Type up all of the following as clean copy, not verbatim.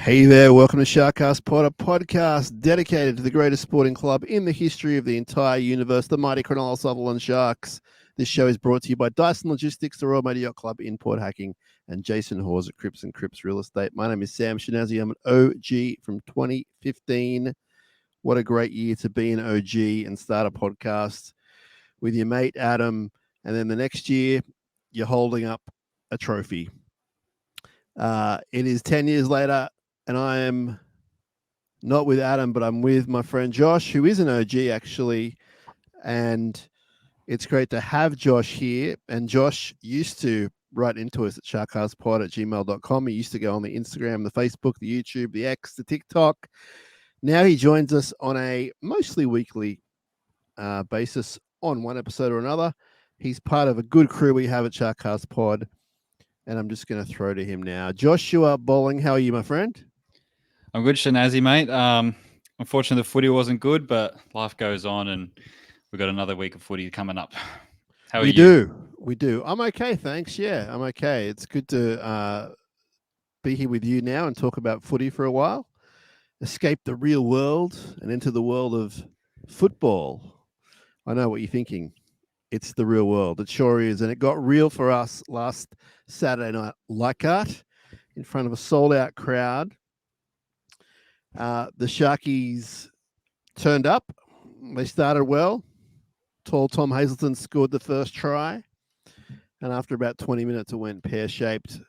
Hey there, welcome to SharkCast Pod, a podcast dedicated to the greatest sporting club in the history of the entire universe, the mighty Cronulla Sharks. This show is brought to you by Dyson Logistics, the Royal Mail Yacht Club in Port Hacking, and Jason Hawes at Cripps & Cripps Real Estate. My name is Sam Shinazzi. I'm an OG from 2015. What a great year to be an OG and start a podcast with your mate Adam, and then the next year you're holding up a trophy. It is 10 years later, and I am not with Adam, but I'm with my friend Josh, who is an OG actually. And it's great to have Josh here. And Josh used to write into us at sharkcastpod@gmail.com. He used to go on the Instagram, the Facebook, the YouTube, the X, the TikTok. Now he joins us on a mostly weekly basis on one episode or another. He's part of a good crew we have at SharkCast Pod. And I'm just going to throw to him now. Joshua Bolling, how are you, my friend? I'm good, Shinazzi, mate. Unfortunately, the footy wasn't good, but life goes on, and we've got another week of footy coming up. How are you? We do. I'm okay, thanks. Yeah, I'm okay. It's good to be here with you now and talk about footy for a while. Escape the real world and enter the world of football. I know what you're thinking. It's the real world. It sure is. And it got real for us last Saturday night, Yacht, in front of a sold-out crowd. The Sharkies turned up. They started well. Tall Tom Hazelton scored the first try. And after about 20 minutes, it went pear-shaped.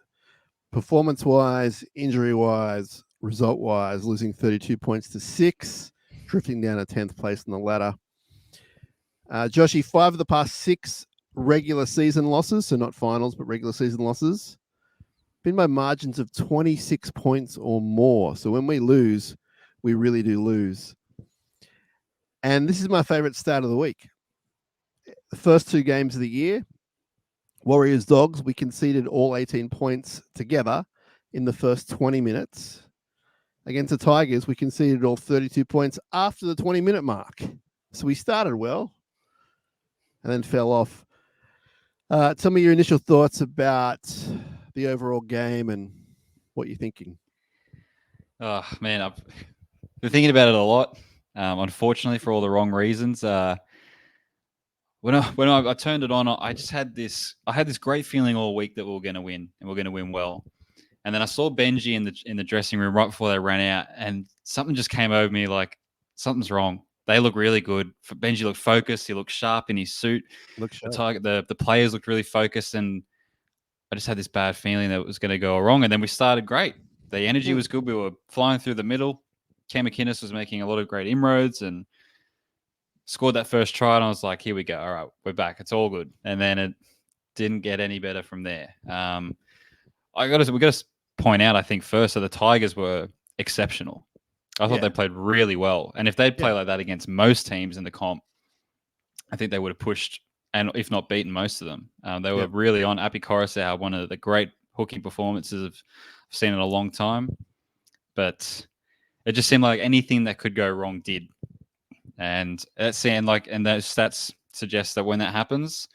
Performance-wise, injury-wise, result-wise, losing 32 points to 6, drifting down to 10th place in the ladder. Joshy, 5 of the past 6 regular season losses, so not finals, but regular season losses, been by margins of 26 points or more. So when we lose, we really do lose. And this is my favorite start of the week. The first 2 games of the year, Warriors Dogs, we conceded all 18 points together in the first 20 minutes. Against the Tigers, we conceded all 32 points after the 20-minute mark. So we started well and then fell off. Tell me your initial thoughts about the overall game and what you're thinking. Oh, man, I've been thinking about it a lot, unfortunately, for all the wrong reasons. When I turned it on, I had this great feeling all week that we were going to win, and we are going to win well. And then I saw Benji in the dressing room right before they ran out, and something just came over me like something's wrong. They look really good. Benji looked focused. He looked sharp in his suit. The players looked really focused, and I just had this bad feeling that it was going to go wrong. And then we started great. The energy was good. We were flying through the middle. Cam McInnes was making a lot of great inroads and scored that first try. And I was like, here we go. All right, we're back. It's all good. And then it didn't get any better from there. We got to point out, I think, first that the Tigers were exceptional. I thought they played really well. And if they'd play like that against most teams in the comp, I think they would have pushed and if not beaten most of them. They were really on. Api Coruscant, one of the great hooking performances I've seen in a long time. But it just seemed like anything that could go wrong did. And those stats suggest that when that happens,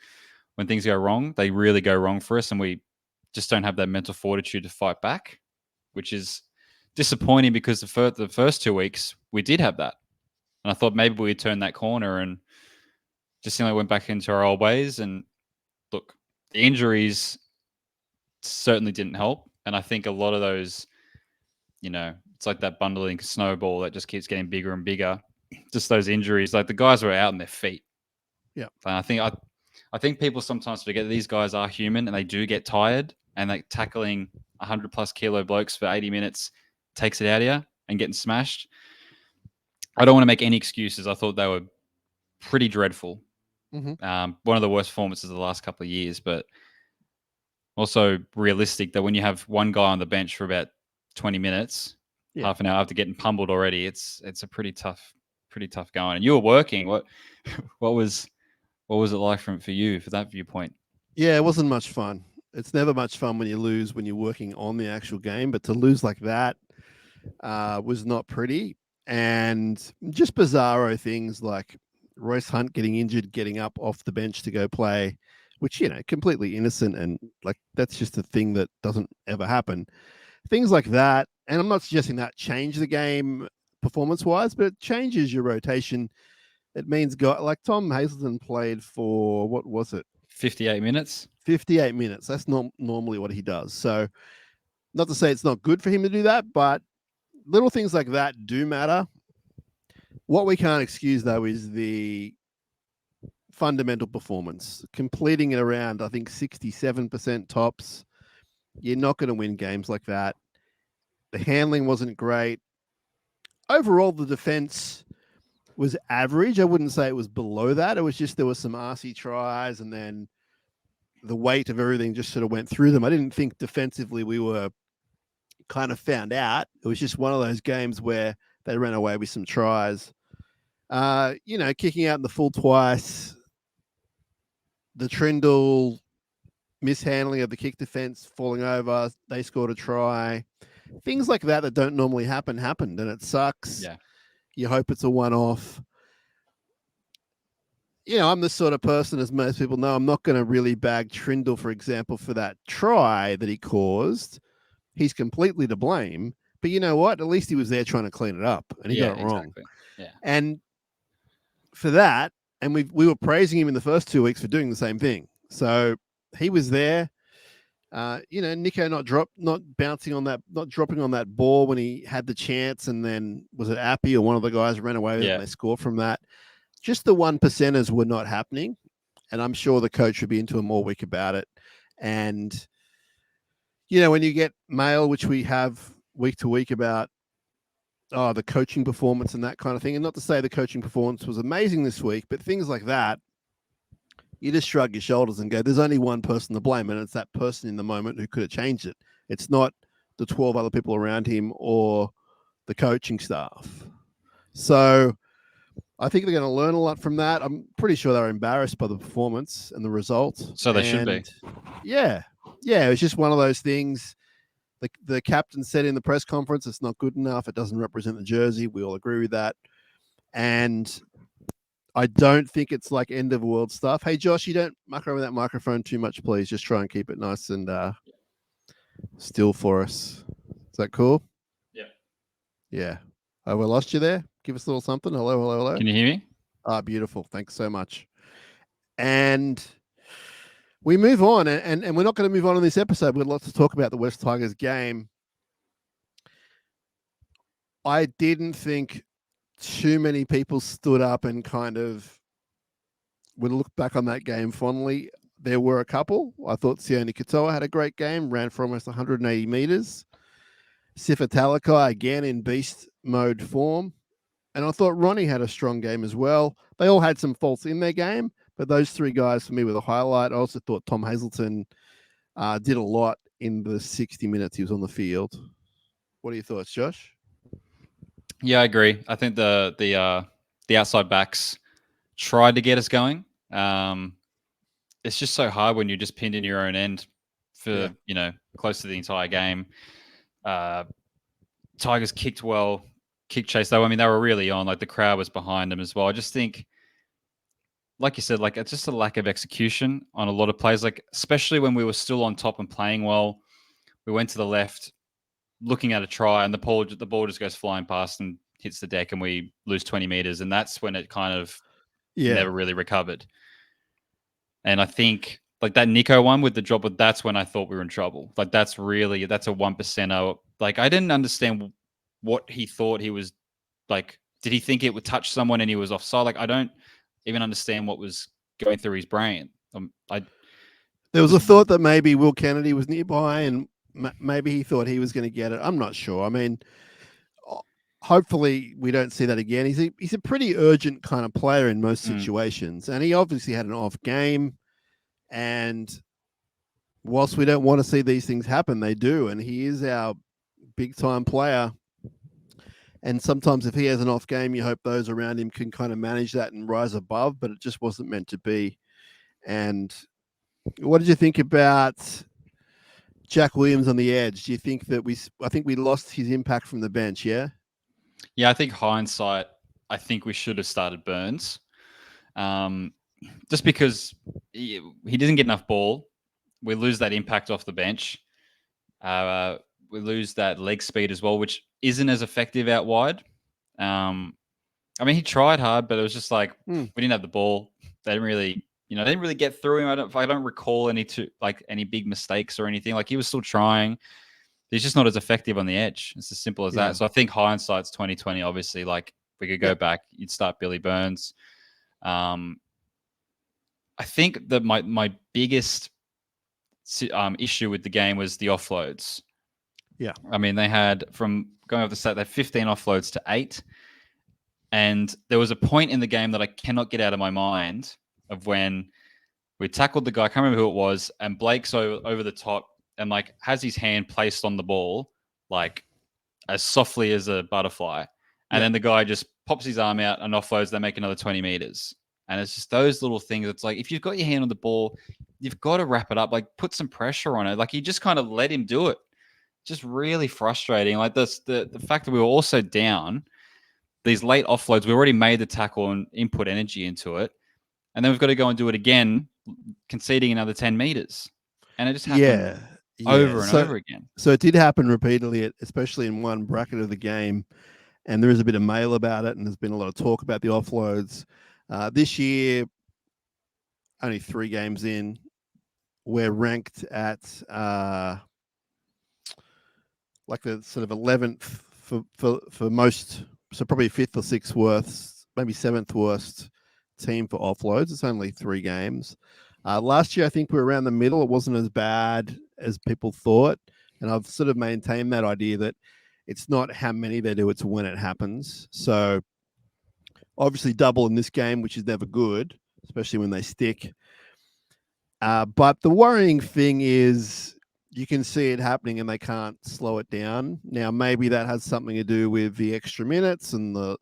when things go wrong, they really go wrong for us, and we just don't have that mental fortitude to fight back, which is disappointing because the first 2 weeks we did have that. And I thought maybe we'd turn that corner and just seemed like went back into our old ways. And look, the injuries certainly didn't help. And I think a lot of those, it's like that bundling snowball that just keeps getting bigger and bigger. Just those injuries, like the guys were out on their feet. Yeah. And I think people sometimes forget that these guys are human and they do get tired, and like tackling 100+ kilo blokes for 80 minutes takes it out of you and getting smashed. I don't want to make any excuses. I thought they were pretty dreadful. Mm-hmm. One of the worst performances of the last couple of years, but also realistic that when you have one guy on the bench for about 20 minutes, half an hour after getting pummeled already, it's a pretty tough going. And you were working. What was it like for you for that viewpoint? Yeah, it wasn't much fun. It's never much fun when you lose when you're working on the actual game, but to lose like that was not pretty. And just bizarro things like Royce Hunt getting injured, getting up off the bench to go play, which, completely innocent. And like, that's just a thing that doesn't ever happen. Things like that. and I'm not suggesting that change the game performance-wise, but it changes your rotation. It means like Tom Hazelton played for, what was it? 58 minutes. 58 minutes. That's not normally what he does. So not to say it's not good for him to do that, but little things like that do matter. What we can't excuse, though, is the fundamental performance. Completing it around, I think, 67% tops. You're not going to win games like that. The handling wasn't great. Overall, the defense was average. I wouldn't say it was below that. It was just there were some arsey tries, and then the weight of everything just sort of went through them. I didn't think defensively we were kind of found out. It was just one of those games where they ran away with some tries. Kicking out in the full twice, the Trindle mishandling of the kick defense, falling over, they scored a try. Things like that don't normally happened, and it sucks. Yeah. You hope it's a one-off. I'm the sort of person, as most people know, I'm not going to really bag Trindle, for example, for that try that he caused. He's completely to blame. But you know what? At least he was there trying to clean it up, and he got it wrong. Exactly. Yeah. And for that, and we were praising him in the first 2 weeks for doing the same thing. So he was there. Nico not bouncing on that, not dropping on that ball when he had the chance, and then was it Appy or one of the guys ran away with it and they scored from that. Just the 1%ers were not happening, and I'm sure the coach would be into him all week about it. And when you get mail, which we have week to week about the coaching performance and that kind of thing, and not to say the coaching performance was amazing this week, but things like that, you just shrug your shoulders and go, there's only one person to blame, and it's that person in the moment who could have changed it. It's not the 12 other people around him or the coaching staff. So I think they're going to learn a lot from that. I'm pretty sure they're embarrassed by the performance and the result. So they should be. Yeah. It was just one of those things. The captain said in the press conference, it's not good enough. It doesn't represent the jersey. We all agree with that. And I don't think it's like end of world stuff. Hey, Josh, you don't muck around with that microphone too much, please. Just try and keep it nice and still for us. Is that cool? Yeah. Yeah. Oh, we lost you there. Give us a little something. Hello. Can you hear me? Beautiful. Thanks so much. And we move on, and we're not going to move on in this episode. We'd love to talk about the West Tigers game. I didn't think too many people stood up and kind of would look back on that game fondly. There were a couple. I thought Sione Katoa had a great game, ran for almost 180 meters. Sifa Talakai, again, in beast mode form. And I thought Ronnie had a strong game as well. They all had some faults in their game, but those three guys for me were the highlight. I also thought Tom Hazelton did a lot in the 60 minutes he was on the field. What are your thoughts, Josh? Yeah, I agree. I think the outside backs tried to get us going. It's just so hard when you're just pinned in your own end for close to the entire game. Tigers kicked well, kick chase though. I mean, they were really on. Like the crowd was behind them as well. I just think, like you said, like it's just a lack of execution on a lot of plays. Like especially when we were still on top and playing well, we went to the left, looking at a try, and the ball just goes flying past and hits the deck, and we lose 20 meters, and that's when it kind of never really recovered. And I think like that Nico one with the drop, that's when I thought we were in trouble. Like that's a 1%er. Like I didn't understand what he thought he was like. Did he think it would touch someone and he was offside? Like I don't even understand what was going through his brain. There was a thought that maybe Will Kennedy was nearby and maybe he thought he was going to get it. I'm not sure. I mean, hopefully we don't see that again. He's a pretty urgent kind of player in most situations, and he obviously had an off game. And whilst we don't want to see these things happen, they do. And he is our big time player. And sometimes if he has an off game, you hope those around him can kind of manage that and rise above, but it just wasn't meant to be. And what did you think about Jack Williams on the edge? Do you think that I think we lost his impact from the bench? Yeah. Yeah. I think hindsight, I think we should have started Burns. Just because he didn't get enough ball. We lose that impact off the bench. we lose that leg speed as well, which isn't as effective out wide. I mean, he tried hard, but it was just like we didn't have the ball. They didn't really, they didn't really get through him. I don't recall any big mistakes or anything. Like he was still trying. He's just not as effective on the edge. It's as simple as that. So I think hindsight's 2020. Obviously, like if we could go back, you'd start Billy Burns. I think that my biggest issue with the game was the offloads. Yeah. I mean, they had from going off the stat, they had 15 offloads to 8. And there was a point in the game that I cannot get out of my mind of when we tackled the guy, I can't remember who it was, and Blake's over the top and like has his hand placed on the ball, like as softly as a butterfly. And then the guy just pops his arm out and offloads, they make another 20 meters. And it's just those little things. It's like, if you've got your hand on the ball, you've got to wrap it up, like put some pressure on it. Like you just kind of let him do it. Just really frustrating. Like the fact that we were also down, these late offloads, we already made the tackle and input energy into it. And then we've got to go and do it again, conceding another 10 meters. And it just happened over and over again. So it did happen repeatedly, especially in one bracket of the game. And there is a bit of mail about it, and there's been a lot of talk about the offloads. This year, only 3 games in, we're ranked at like the sort of 11th for most, so probably 5th or 6th worst, maybe 7th worst team for offloads. It's only 3 games. Last year, I think we were around the middle. It wasn't as bad as people thought. And I've sort of maintained that idea that it's not how many they do, it's when it happens. So obviously double in this game, which is never good, especially when they stick. But the worrying thing is you can see it happening and they can't slow it down. Now, maybe that has something to do with the extra minutes and the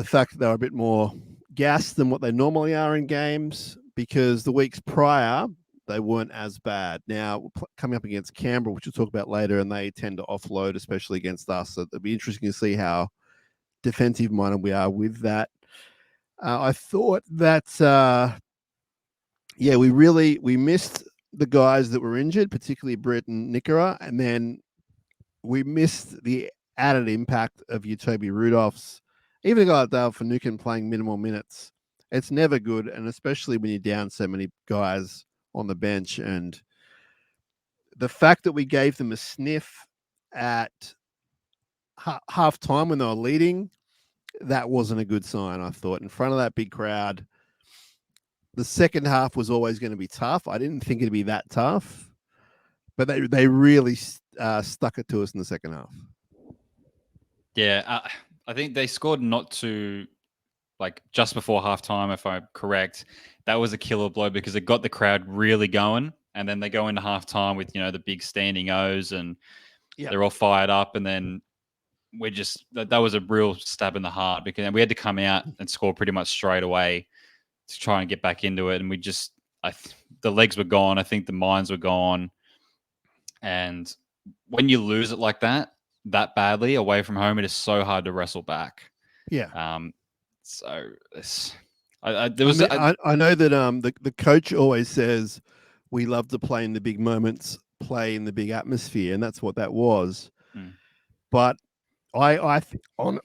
fact that they're a bit more gassed than what they normally are in games, because the weeks prior, they weren't as bad. Now, coming up against Canberra, which we'll talk about later, and they tend to offload, especially against us. So it'll be interesting to see how defensive-minded we are with that. I thought that, we missed the guys that were injured, particularly Britt and Nickera, and then we missed the added impact of Toby Rudolph's. Even a guy like Dale Finucane playing minimal minutes, it's never good, and especially when you're down so many guys on the bench. And the fact that we gave them a sniff at half time when they were leading, that wasn't a good sign, I thought. In front of that big crowd, the second half was always going to be tough. I didn't think it'd be that tough, but they really stuck it to us in the second half. Yeah, I think they scored not to, like, just before halftime, if I'm correct. That was a killer blow because it got the crowd really going. And then they go into halftime with, the big standing O's and they're all fired up. And then we're just, that was a real stab in the heart because we had to come out and score pretty much straight away to try and get back into it. And we just, the legs were gone. I think the minds were gone. And when you lose it like that badly away from home, it is so hard to wrestle back. Yeah. So this, I know that the coach always says we love to play in the big moments, play in the big atmosphere, and that's what that was. But I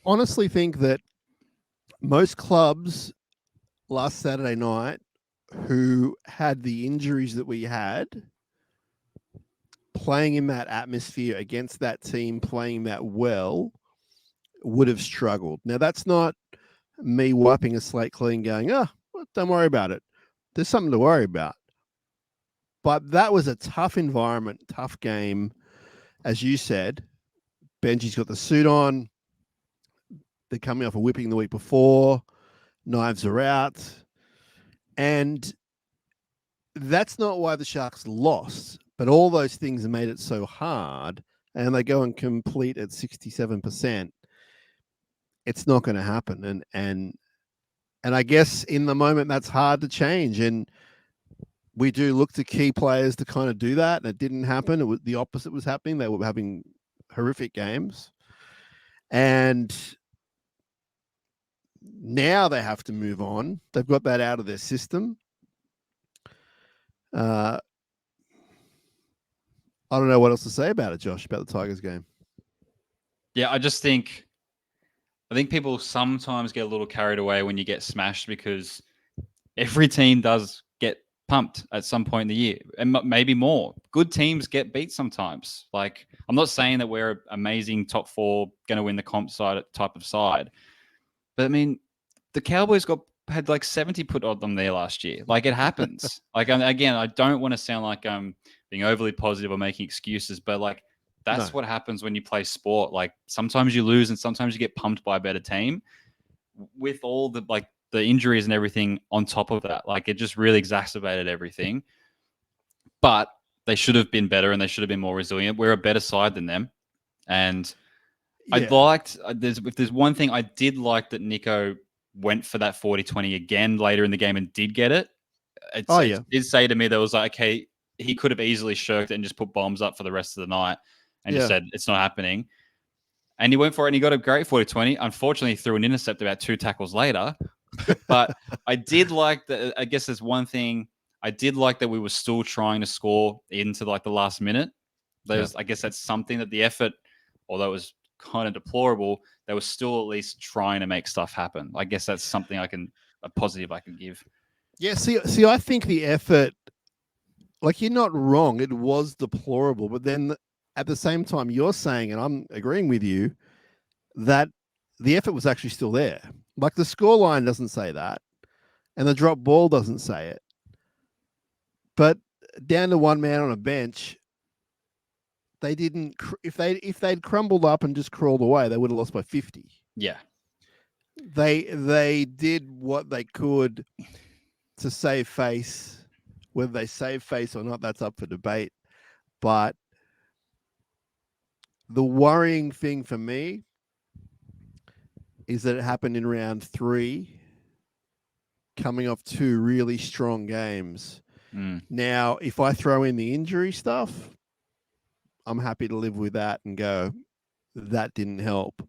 honestly think that most clubs last Saturday night who had the injuries that we had, playing in that atmosphere against that team, playing that well, would have struggled. Now, that's not me wiping a slate clean going, don't worry about it. There's something to worry about. But that was a tough environment, tough game. As you said, Benji's got the suit on. They're coming off a whipping the week before. Knives are out. And that's not why the Sharks lost. But all those things made it so hard. And they go and complete at 67%. It's not going to happen. And I guess in the moment, that's hard to change. And we do look to key players to kind of do that. And it didn't happen. It was the opposite was happening. They were having horrific games. And now they have to move on. They've got that out of their system. I I don't know what else to say about it, Josh, about the Tigers game. Yeah, I think people sometimes get a little carried away when you get smashed because every team does get pumped at some point in the year, and maybe more. Good teams get beat sometimes. Like, I'm not saying that we're amazing top four, going to win the comp side type of side, but I mean, the Cowboys had like 70 put on them there last year. Like, it happens. Like, again, I don't want to sound like I'm being overly positive or making excuses, but like, that's what happens when you play sport. Like, sometimes you lose and sometimes you get pumped by a better team. With all the injuries and everything on top of that, like, it just really exacerbated everything. But they should have been better and they should have been more resilient. We're a better side than them. And I liked, if there's one thing I did like, that Nico went for that 40-20 again later in the game and did get it. It did say to me that was like, okay, he could have easily shirked it and just put bombs up for the rest of the night and just said it's not happening. And he went for it and he got a great 40-20. Unfortunately, he threw an intercept about 2 tackles later. But I did like that. I guess there's one thing I did like, that we were still trying to score into like the last minute. I guess that's something that the effort, although it was kind of deplorable, they were still at least trying to make stuff happen. I guess that's something a positive I can give. Yeah, see, I think the effort, like, you're not wrong. It was deplorable, but then at the same time, you're saying, and I'm agreeing with you, that the effort was actually still there. Like, the scoreline doesn't say that, and the drop ball doesn't say it. But down to one man on a bench, they didn't. If they'd crumbled up and just crawled away, they would have lost by 50. Yeah, they did what they could to save face. Whether they save face or not, that's up for debate. But the worrying thing for me is that it happened in round 3, coming off 2 really strong games. Now, if I throw in the injury stuff, I'm happy to live with that and go, that didn't help.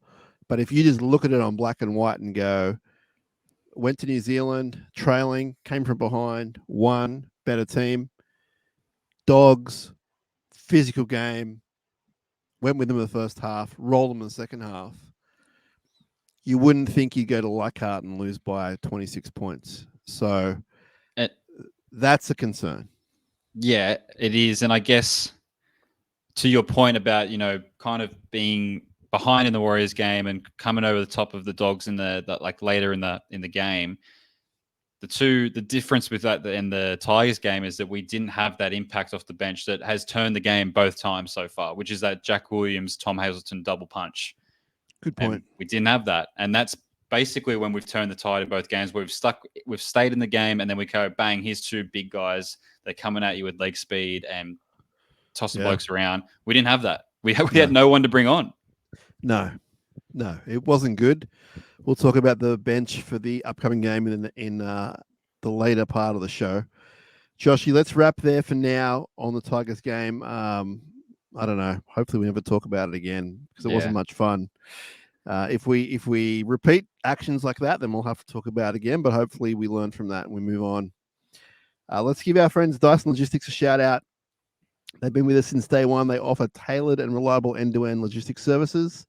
But if you just look at it on black and white and go, went to New Zealand, trailing, came from behind, won, better team, Dogs, physical game, went with them in the first half, rolled them in the second half, you wouldn't think you'd go to Leichhardt and lose by 26 points. So that's a concern. Yeah, it is. And I guess to your point about, kind of being behind in the Warriors game and coming over the top of the Dogs in the like later in the game, the difference with that and the Tigers game is that we didn't have that impact off the bench that has turned the game both times so far, which is that Jack Williams, Tom Hazelton double punch. Good point. And we didn't have that. And that's basically when we've turned the tide in both games. We've stayed in the game, and then we go, bang, here's 2 big guys. They're coming at you with leg speed and tossing blokes around. We didn't have that. We had no one to bring on. No, it wasn't good. We'll talk about the bench for the upcoming game in the later part of the show. Joshy, let's wrap there for now on the Tigers game. I don't know. Hopefully we never talk about it again, because it wasn't much fun. If we repeat actions like that, then we'll have to talk about it again. But hopefully we learn from that and we move on. Let's give our friends Dyson Logistics a shout out. They've been with us since day one. They offer tailored and reliable end-to-end logistics services.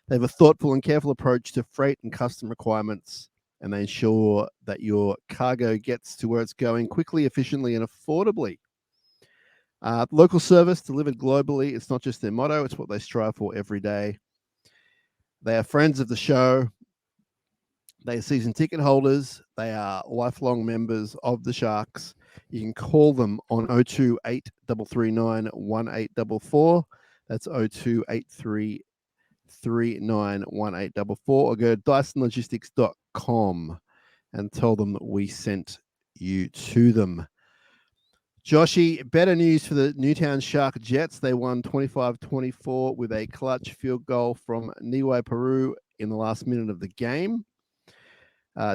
They have a thoughtful and careful approach to freight and custom requirements, and they ensure that your cargo gets to where it's going quickly, efficiently, and affordably. Local service delivered globally. It's not just their motto, it's what they strive for every day. They are friends of the show. They are season ticket holders. They are lifelong members of the Sharks. You can call them on 028 339 1844. That's 028 339 1844, or go to dysonlogistics.com and tell them that we sent you to them. Joshy, better news for the Newtown Shark Jets. They won 25-24 with a clutch field goal from Niwai Peru in the last minute of the game,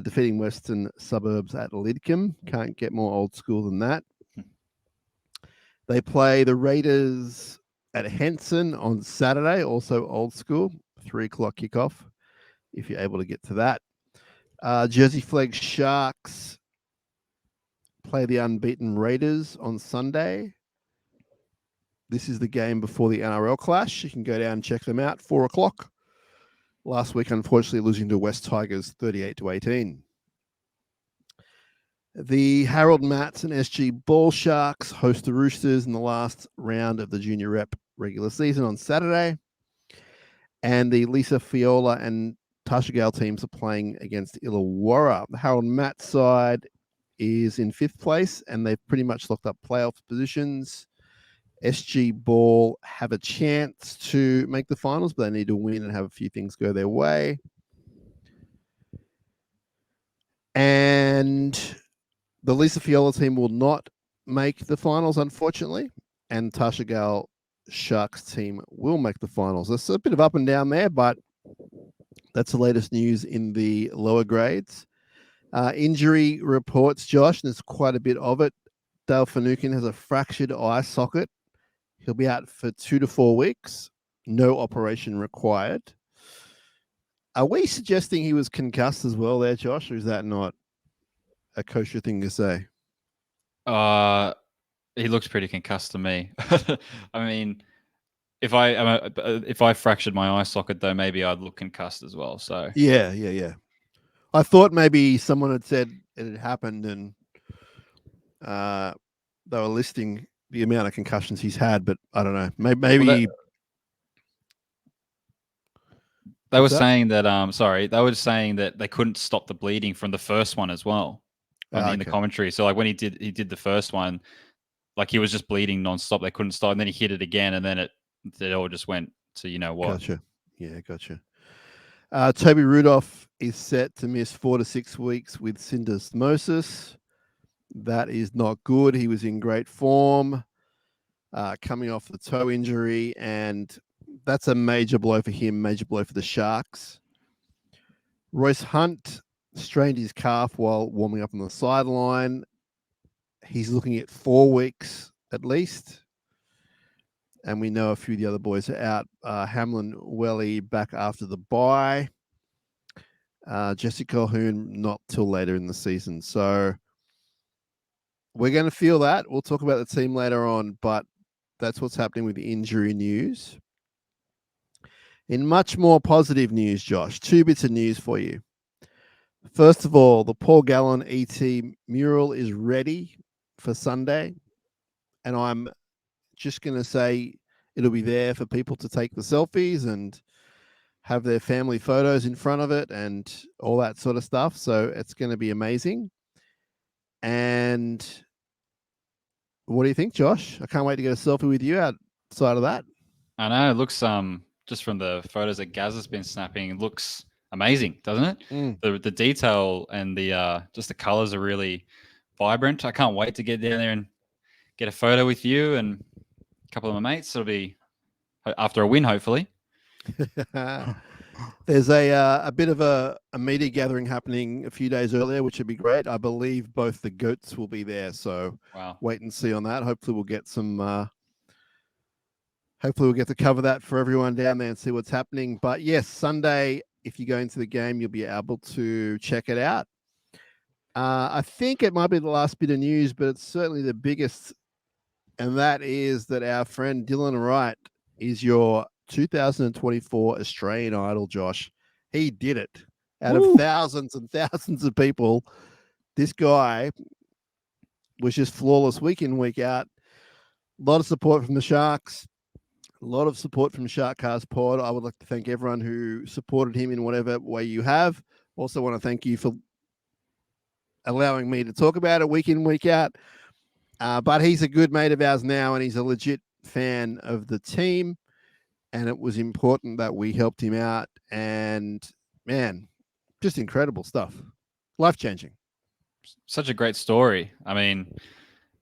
defeating Western Suburbs at Lidcombe. Can't get more old school than that. They play the Raiders at Henson on Saturday, also old school, 3:00 kickoff, if you're able to get to that. Jersey Flag Sharks play the unbeaten Raiders on Sunday. This is the game before the NRL clash. You can go down and check them out. 4:00. Last week, unfortunately, losing to West Tigers 38-18. The Harold Matts and SG Ball Sharks host the Roosters in the last round of the junior rep regular season on Saturday. And the Lisa Fiola and Tasha Gale teams are playing against Illawarra. The Harold Matts side is in 5th place, and they've pretty much locked up playoff positions. SG Ball have a chance to make the finals, but they need to win and have a few things go their way. And the Lisa Fiola team will not make the finals, unfortunately. And Tasha Gale Sharks team will make the finals. There's a bit of up and down there, but that's the latest news in the lower grades. Injury reports, Josh, and there's quite a bit of it. Dale Finucane has a fractured eye socket. He'll be out for 2 to 4 weeks. No operation required. Are we suggesting he was concussed as well there, Josh, or is that not a kosher thing to say? He looks pretty concussed to me. I mean, if I fractured my eye socket, though, maybe I'd look concussed as well. So yeah. I thought maybe someone had said it had happened and they were listing the amount of concussions he's had, but I don't know. Maybe they were saying that. They were saying that they couldn't stop the bleeding from the first one as well. In the commentary. So like when he did the first one, like he was just bleeding nonstop. They couldn't stop, and then he hit it again, and then it all just went to you know what. Gotcha. Yeah, gotcha. Toby Rudolph is set to miss 4 to 6 weeks with syndesmosis. That is not good. He was in great form, coming off the toe injury, and that's a major blow for him, major blow for the Sharks. Royce Hunt strained his calf while warming up on the sideline. He's looking at 4 weeks at least. And we know a few of the other boys are out. Hamlin Welly back after the bye. Jesse Colquhoun not till later in the season. So we're going to feel that. We'll talk about the team later on, but that's what's happening with the injury news. In much more positive news, Josh, 2 bits of news for you. First of all, the Paul Gallen ET mural is ready for Sunday. And I'm just going to say it'll be there for people to take the selfies and have their family photos in front of it and all that sort of stuff. So it's going to be amazing. And what do you think, Josh? I can't wait to get a selfie with you outside of that. I know. It looks, just from the photos that Gaz has been snapping, it looks amazing, doesn't it? The detail and the just the colors are really vibrant. I can't wait to get down there and get a photo with you and a couple of my mates. It'll be after a win, hopefully. There's a bit of a media gathering happening a few days earlier, which would be great. I believe both the goats will be there, so wait and see on that. Hopefully we'll get some. Hopefully we'll get to cover that for everyone down there and see what's happening. But yes, Sunday, if you go into the game, you'll be able to check it out. I think it might be the last bit of news, but it's certainly the biggest, and that is that our friend Dylan Wright is your 2024 Australian Idol, Josh. He did it. Out of thousands and thousands of people, this guy was just flawless week in, week out. A lot of support from the Sharks. A lot of support from SharkCast Pod. I would like to thank everyone who supported him in whatever way you have. Also want to thank you for allowing me to talk about it week in, week out. But he's a good mate of ours now, and he's a legit fan of the team. And it was important that we helped him out. And, man, just incredible stuff. Life-changing. Such a great story. I mean,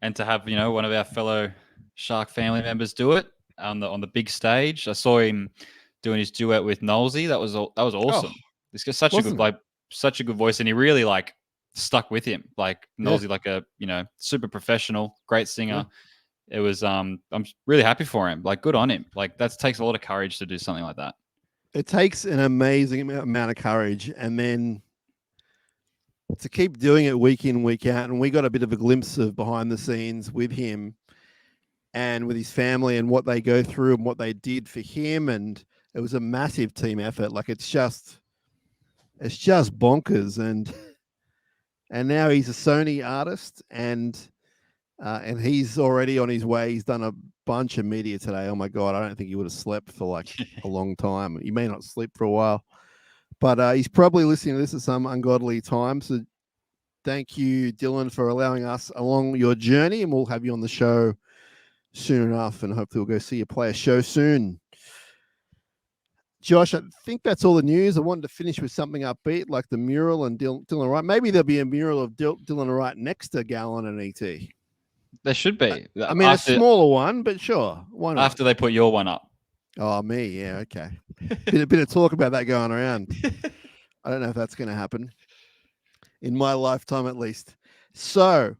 and to have, one of our fellow Shark family members do it on the big stage. I saw him doing his duet with Knowlesy. That was awesome. This guy's such a good voice, and he really stuck with him. Like Knowlesy, like a super professional, great singer. It was I'm really happy for him. Like, good on him. Like, that takes a lot of courage to do something like that. It takes an amazing amount of courage, and then to keep doing it week in, week out. And we got a bit of a glimpse of behind the scenes with him. and with his family and what they go through and what they did for him. And it was a massive team effort. Like it's just bonkers. And now he's a Sony artist and he's already on his way. He's done a bunch of media today. Oh my God. I don't think he would have slept for like a long time. He may not sleep for a while, but he's probably listening to this at some ungodly time. So thank you, Dylan, for allowing us along your journey, and we'll have you on the show soon enough, and hopefully we'll go see you play a show soon. Josh, I think that's all the news. I wanted to finish with something upbeat like the mural and Dylan Wright. Maybe there'll be a mural of Dylan Wright next to Gallon and ET. There should be. I mean, a smaller one, but sure. Why not? After they put your one up. Oh, me. Yeah, okay. bit of talk about that going around. I don't know if that's going to happen in my lifetime, at least. So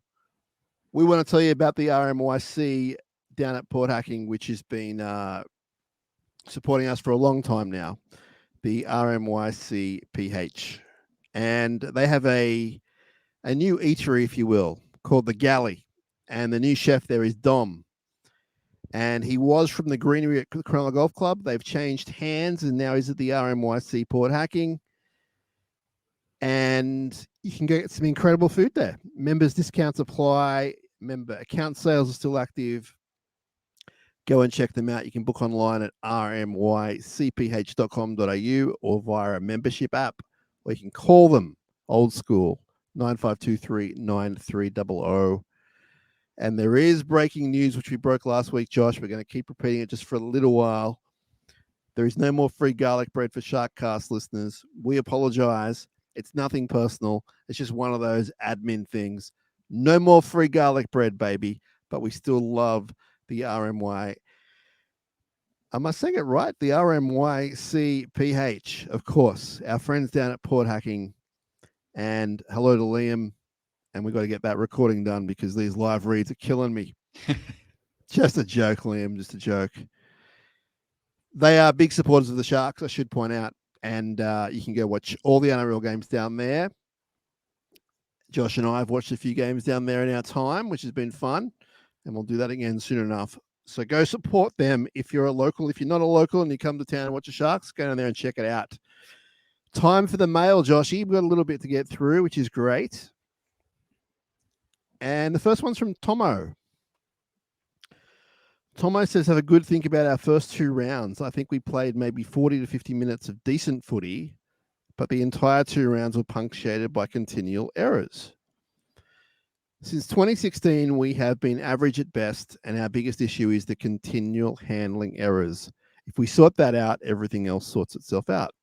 we want to tell you about the RMYC down at Port Hacking, which has been supporting us for a long time now, the RMYC PH. And they have a new eatery, if you will, called the Galley. And the new chef there is Dom. And he was from the greenery at Cronulla Golf Club. They've changed hands and now he's at the RMYC Port Hacking. And you can get some incredible food there. Members discounts apply. Member account sales are still active. Go and check them out. You can book online at rmycph.com.au or via a membership app, or you can call them old school 9523 9300. And there is breaking news, which we broke last week, Josh. We're going to keep repeating it just for a little while. There is no more free garlic bread for SharkCast listeners. We apologize. It's nothing personal. It's just one of those admin things. No more free garlic bread, baby. But we still love the RMY. Am I saying it right? The RMYCPH, of course. Our friends down at Port Hacking. And hello to Liam. And we got to get that recording done because these live reads are killing me. Just a joke, Liam. Just a joke. They are big supporters of the Sharks, I should point out. And you can go watch all the NRL games down there. Josh and I have watched a few games down there in our time, which has been fun. And we'll do that again soon enough. So go support them if you're a local. If you're not a local and you come to town and watch the Sharks, go down there and check it out. Time for the mail, Joshy. We've got a little bit to get through, which is great. And the first one's from Tomo. Tomo says, have a good think about our first two rounds. I think we played maybe 40 to 50 minutes of decent footy, but the entire two rounds were punctuated by continual errors. Since 2016, we have been average at best, and our biggest issue is the continual handling errors. If we sort that out, everything else sorts itself out.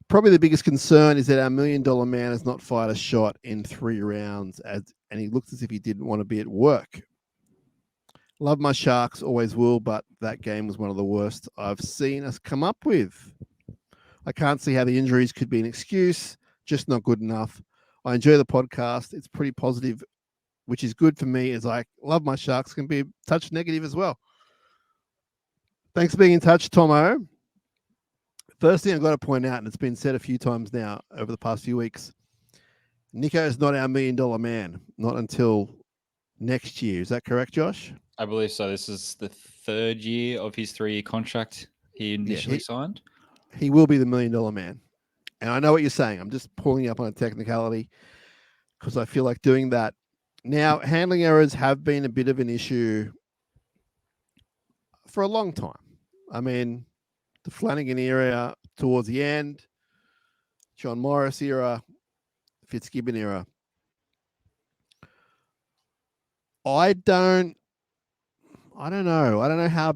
Probably the biggest concern is that our $1 million man has not fired a shot in 3 rounds, and he looked as if he didn't want to be at work. Love my Sharks, always will, but that game was one of the worst I've seen us come up with. I can't see how the injuries could be an excuse, just not good enough. I enjoy the podcast. It's pretty positive, which is good for me as I love my Sharks, can be a touch negative as well. Thanks for being in touch, Tomo. First thing I've got to point out, and it's been said a few times now over the past few weeks, Nico is not our $1 million man, not until next year. Is that correct, Josh? I believe so. This is the 3rd year of his 3-year contract he initially signed. He will be the $1 million man. And I know what you're saying. I'm just pulling you up on a technicality because I feel like doing that. Now, handling errors have been a bit of an issue for a long time. I mean, the Flanagan era towards the end, John Morris era, Fitzgibbon era. I don't know. I don't know how.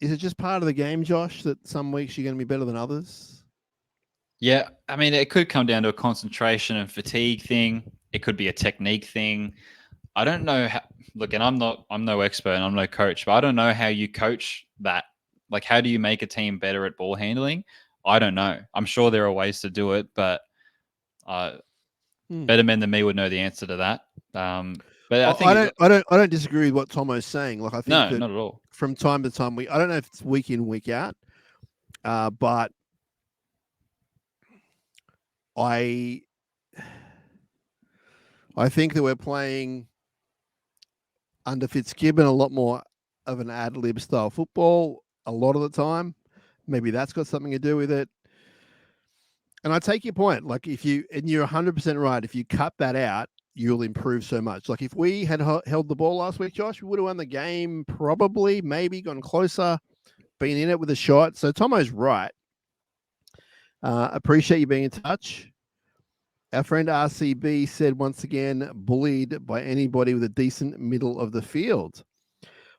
Is it just part of the game, Josh, that some weeks you're going to be better than others? Yeah, I mean, it could come down to a concentration and fatigue thing. It could be a technique thing. I don't know how. Look, and I'm no expert and I'm no coach, but I don't know how you coach that. Like, how do you make a team better at ball handling? I don't know. I'm sure there are ways to do it, but better men than me would know the answer to that. But I think I don't disagree with what Tomo's saying. Like, I think that not at all. From time to time, I don't know if it's week in, week out, but I think that we're playing under Fitzgibbon, a lot more of an ad-lib style football a lot of the time. Maybe that's got something to do with it. And I take your point. Like and you're 100% right. If you cut that out, you'll improve so much. Like if we had held the ball last week, Josh, we would have won the game probably, maybe gone closer, been in it with a shot. So Tomo's right. Appreciate you being in touch. Our friend RCB said once again, bullied by anybody with a decent middle of the field.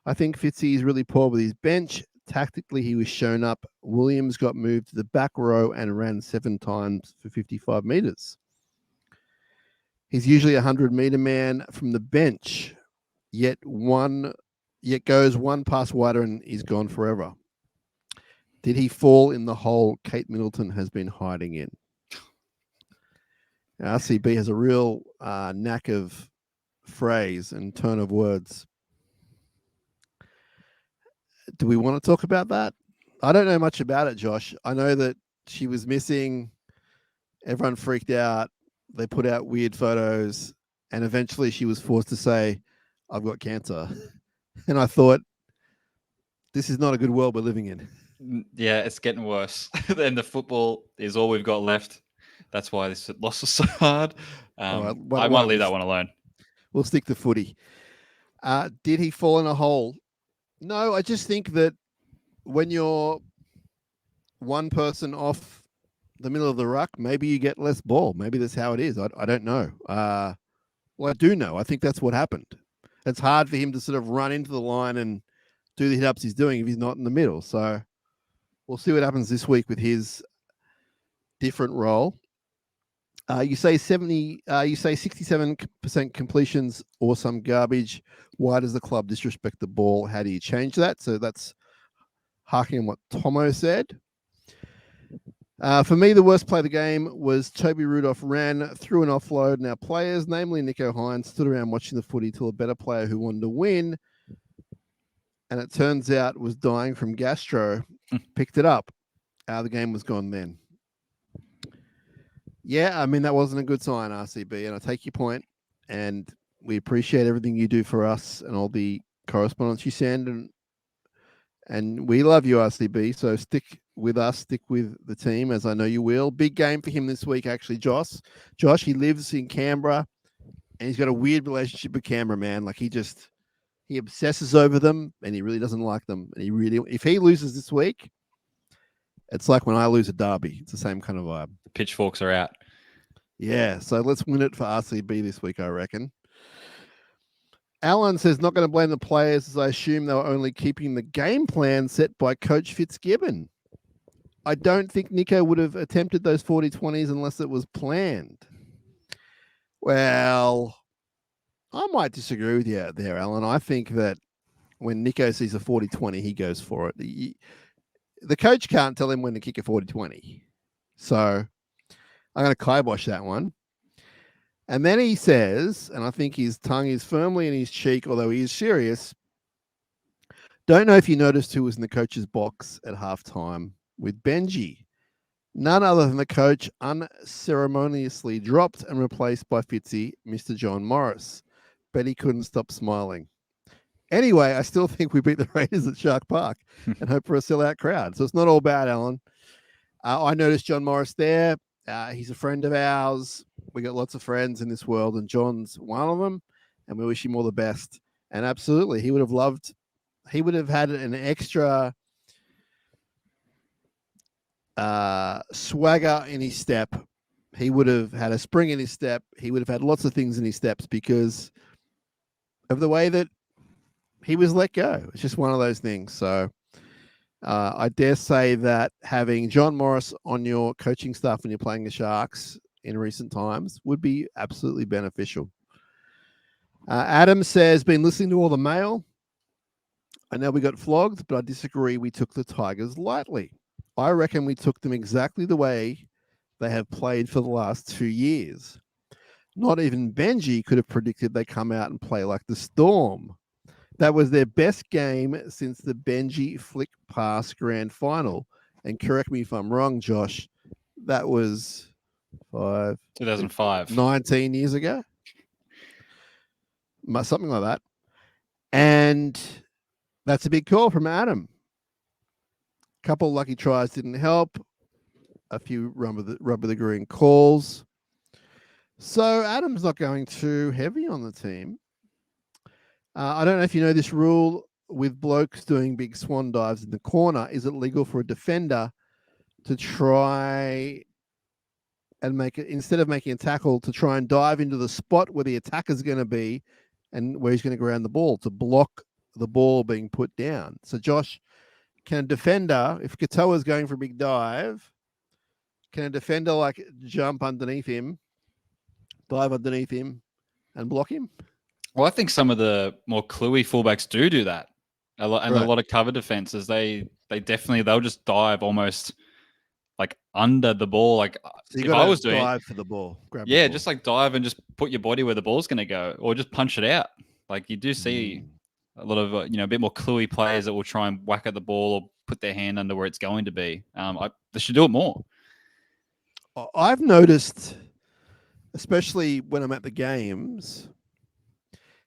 I think Fitzy is really poor with his bench. Tactically, he was shown up. Williams got moved to the back row and ran 7 times for 55 meters. He's usually a 100-meter man from the bench, yet goes one pass wider and he's gone forever. Did he fall in the hole Kate Middleton has been hiding in? RCB has a real knack of phrase and turn of words. Do we want to talk about that? I don't know much about it, Josh. I know that she was missing. Everyone freaked out. They put out weird photos. And eventually she was forced to say, I've got cancer. And I thought, this is not a good world we're living in. Yeah, it's getting worse. And the football is all we've got left. That's why this loss was so hard. I might leave that one alone. We'll stick to footy. Did he fall in a hole? No, I just think that when you're one person off the middle of the ruck, maybe you get less ball. Maybe that's how it is. I don't know. Well, I do know. I think that's what happened. It's hard for him to sort of run into the line and do the hit-ups he's doing if he's not in the middle. So we'll see what happens this week with his different role. You say 67% completions or some garbage. Why does the club disrespect the ball? How do you change that? So that's harking on what Tomo said. For me, the worst play of the game was Toby Rudolph ran through an offload, and our players, namely Nico Hines, stood around watching the footy till a better player who wanted to win, and it turns out was dying from gastro, picked it up. The game was gone then. Yeah, I mean, that wasn't a good sign, RCB, and I take your point, and we appreciate everything you do for us and all the correspondence you send, and we love you, RCB, so stick with us, stick with the team, as I know you will. Big game for him this week, actually, Josh. He lives in Canberra, and he's got a weird relationship with Canberra, man. Like, he obsesses over them, and he really doesn't like them. And if he loses this week, it's like when I lose a derby. It's the same kind of vibe. The pitchforks are out. Yeah, so let's win it for RCB this week, I reckon. Alan says, not going to blame the players, as I assume they were only keeping the game plan set by Coach Fitzgibbon. I don't think Nico would have attempted those 40-20s unless it was planned. Well, I might disagree with you there, Alan. I think that when Nico sees a 40-20, he goes for it. The coach can't tell him when to kick a 40-20. So I'm going to kibosh that one. And then he says, and I think his tongue is firmly in his cheek, although he is serious, don't know if you noticed who was in the coach's box at halftime with Benji. None other than the coach unceremoniously dropped and replaced by Fitzy, Mr. John Morris. Bet he couldn't stop smiling. Anyway, I still think we beat the Raiders at Shark Park and hope for a sellout crowd. So it's not all bad, Alan. I noticed John Morris there. He's a friend of ours. We got lots of friends in this world, and John's one of them, and we wish him all the best. And absolutely, he would have had an extra swagger in his step. He would have had a spring in his step. He would have had lots of things in his steps because of the way that he was let go. It's just one of those things. So I dare say that having John Morris on your coaching staff when you're playing the Sharks in recent times would be absolutely beneficial. Adam says, been listening to all the mail. I know we got flogged, but I disagree. We took the Tigers lightly. I reckon we took them exactly the way they have played for the last 2 years. Not even Benji could have predicted they come out and play like the Storm. That was their best game since the Benji flick pass grand final. And correct me if I'm wrong, Josh, that was 2005. 19 years ago. Something like that. And that's a big call from Adam. Couple lucky tries didn't help. A few rub of the green calls. So Adam's not going too heavy on the team. I don't know if you know this rule with blokes doing big swan dives in the corner. Is it legal for a defender to try and make it, instead of making a tackle, to try and dive into the spot where the attacker's going to be and where he's going to ground the ball to block the ball being put down? So Josh, can a defender, if Katoa's going for a big dive, can a defender like jump underneath him, dive underneath him, and block him? Well, I think some of the more cluey fullbacks do that. A lot, and Right. a lot of cover defenses, they'll just dive almost like under the ball. Like So you if I got was to doing dive for the ball, grab the yeah, ball. just like dive and just put your body where the ball's going to go, or just punch it out. Like you do see a lot of a bit more cluey players that will try and whack at the ball or put their hand under where it's going to be. They should do it more. I've noticed, especially when I'm at the games,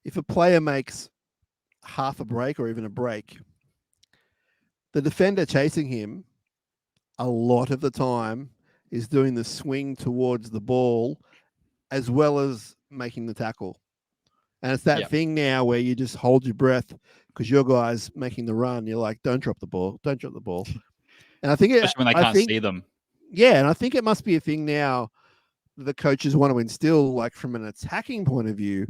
if a player makes half a break or even a break, the defender chasing him a lot of the time is doing the swing towards the ball as well as making the tackle. And it's that thing now where you just hold your breath because your guy's making the run. You're like, don't drop the ball. Don't drop the ball. And I think especially when they can't see them. Yeah, and I think it must be a thing now that the coaches want to instill, like from an attacking point of view.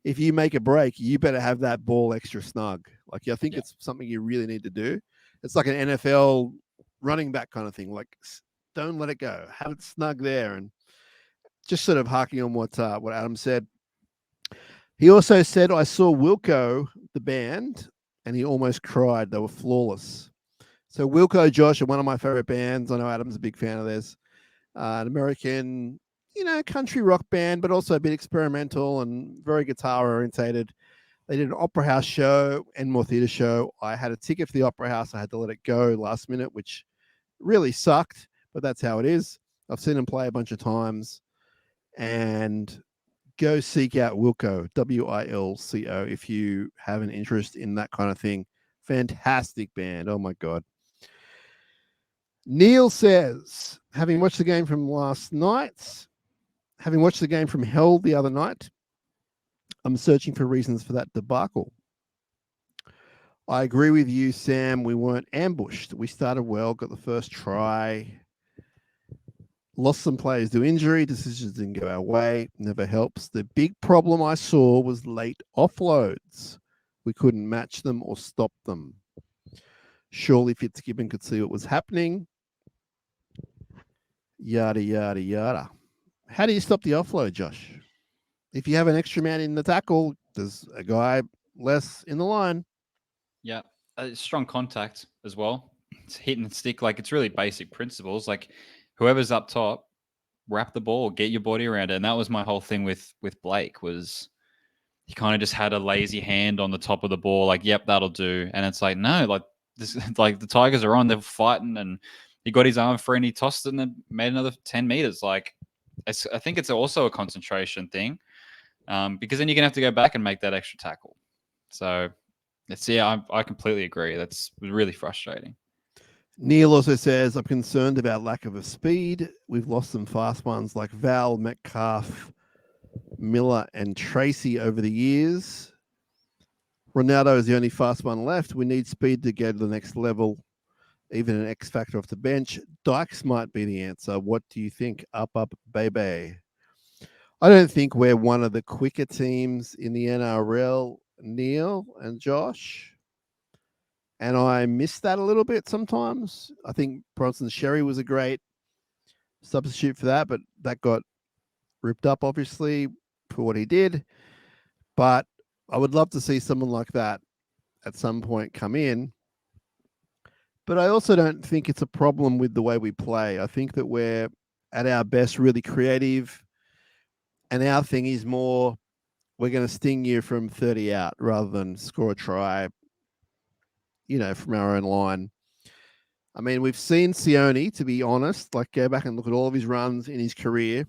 If you make a break, you better have that ball extra snug. Like, I think it's something you really need to do. It's like an NFL running back kind of thing. Like, don't let it go. Have it snug there. And just sort of harking on what Adam said. He also said, I saw Wilco, the band, and he almost cried. They were flawless. So Wilco, Josh, are one of my favorite bands. I know Adam's a big fan of theirs. An American, country rock band, but also a bit experimental and very guitar orientated. They did an opera house show and more theater show. I had a ticket for the opera house. I had to let it go last minute, which really sucked, but that's how it is. I've seen them play a bunch of times. And go seek out Wilco, Wilco, if you have an interest in that kind of thing. Fantastic band. Oh my God. Neil says, having watched the game from Hell the other night, I'm searching for reasons for that debacle. I agree with you, Sam. We weren't ambushed. We started well, got the first try, lost some players to injury. Decisions didn't go our way. Never helps. The big problem I saw was late offloads. We couldn't match them or stop them. Surely Fitzgibbon could see what was happening. Yada, yada, yada. How do you stop the offload, Josh? If you have an extra man in the tackle, there's a guy less in the line. Yeah. Strong contact as well. It's hit and stick. Like, it's really basic principles. Like, whoever's up top, wrap the ball, get your body around it. And that was my whole thing with Blake, was he kind of just had a lazy hand on the top of the ball. Like, yep, that'll do. And it's like, no, like this, like the Tigers are on, they're fighting, and he got his arm free and he tossed it and then made another 10 meters. Like, I think it's also a concentration thing, because then you're gonna have to go back and make that extra tackle. So I completely agree. That's really frustrating. Neil also says, I'm concerned about lack of a speed. We've lost some fast ones like Val, Metcalf, Miller, and Tracy over the years. Ronaldo is the only fast one left. We need speed to go to the next level. Even an X factor off the bench. Dykes might be the answer. What do you think? Up, baby. I don't think we're one of the quicker teams in the NRL, Neil and Josh. And I miss that a little bit sometimes. I think Bronson Sherry was a great substitute for that, but that got ripped up, obviously, for what he did. But I would love to see someone like that at some point come in. But I also don't think it's a problem with the way we play. I think that we're at our best really creative. And our thing is more, we're going to sting you from 30 out rather than score a try, from our own line. I mean, we've seen Sione, to be honest, like go back and look at all of his runs in his career.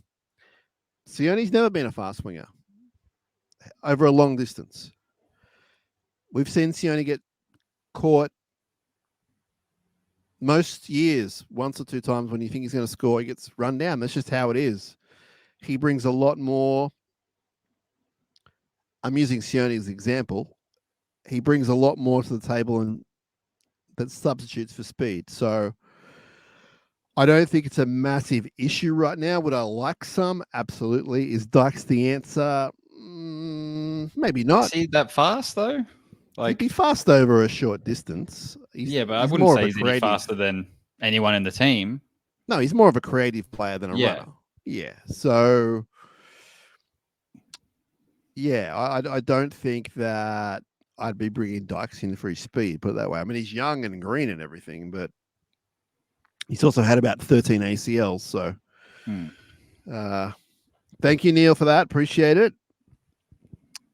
Sione's never been a fast winger over a long distance. We've seen Sione get caught most years, once or two times when you think he's going to score, he gets run down. That's just how it is. He brings a lot more. I'm using Sione as an example. He brings a lot more to the table and that substitutes for speed. So I don't think it's a massive issue right now. Would I like some? Absolutely. Is Dykes the answer? Maybe Is not. he that fast though? He'd be Like, fast over a short distance. yeah, but I He's wouldn't more of say a he's any creative. faster than anyone in the team. No, he's more of a creative player than a Yeah. runner. Yeah. So yeah, I don't think that I'd be bringing Dykes in for his speed. Put it that way. I mean, he's young and green and everything, but he's also had about 13 ACLs. So uh, thank you, Neil, for that. Appreciate it.